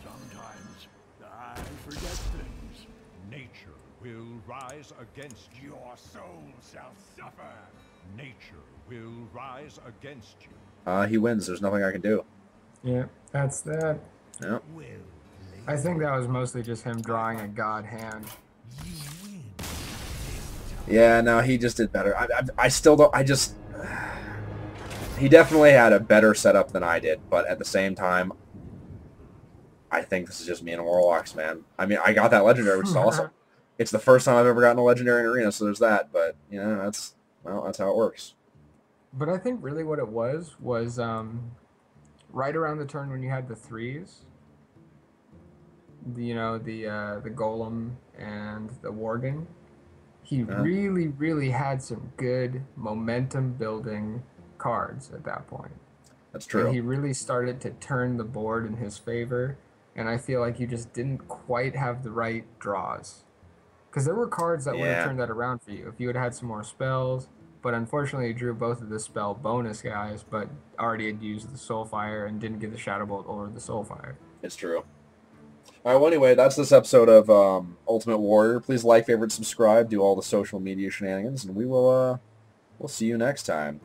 Sometimes I forget things. Nature will rise against you. Your soul shall suffer. Nature will rise against you. He wins. There's nothing I can do. Yeah, that's that. Yep. Well, I think that was mostly just him drawing a god hand. you win. Yeah, no, he just did better. I still don't... He definitely had a better setup than I did, but at the same time, I think this is just me and Warlocks, man. I mean, I got that legendary, which is awesome. It's the first time I've ever gotten a legendary in Arena, so there's that, but, you know, that's how it works. But I think really what it was right around the turn when you had the threes, the golem and the worgen, he really had some good momentum building cards at that point. That's true. And he really started to turn the board in his favor, and I feel like you just didn't quite have the right draws. Because there were cards that would have turned that around for you if you had had some more spells, but unfortunately you drew both of the spell bonus guys, but already had used the Soulfire and didn't get the Shadow Bolt or the Soulfire. It's true. All right, well, anyway, that's this episode of Ultimate Warrior. Please like, favorite, subscribe, do all the social media shenanigans, and we'll see you next time.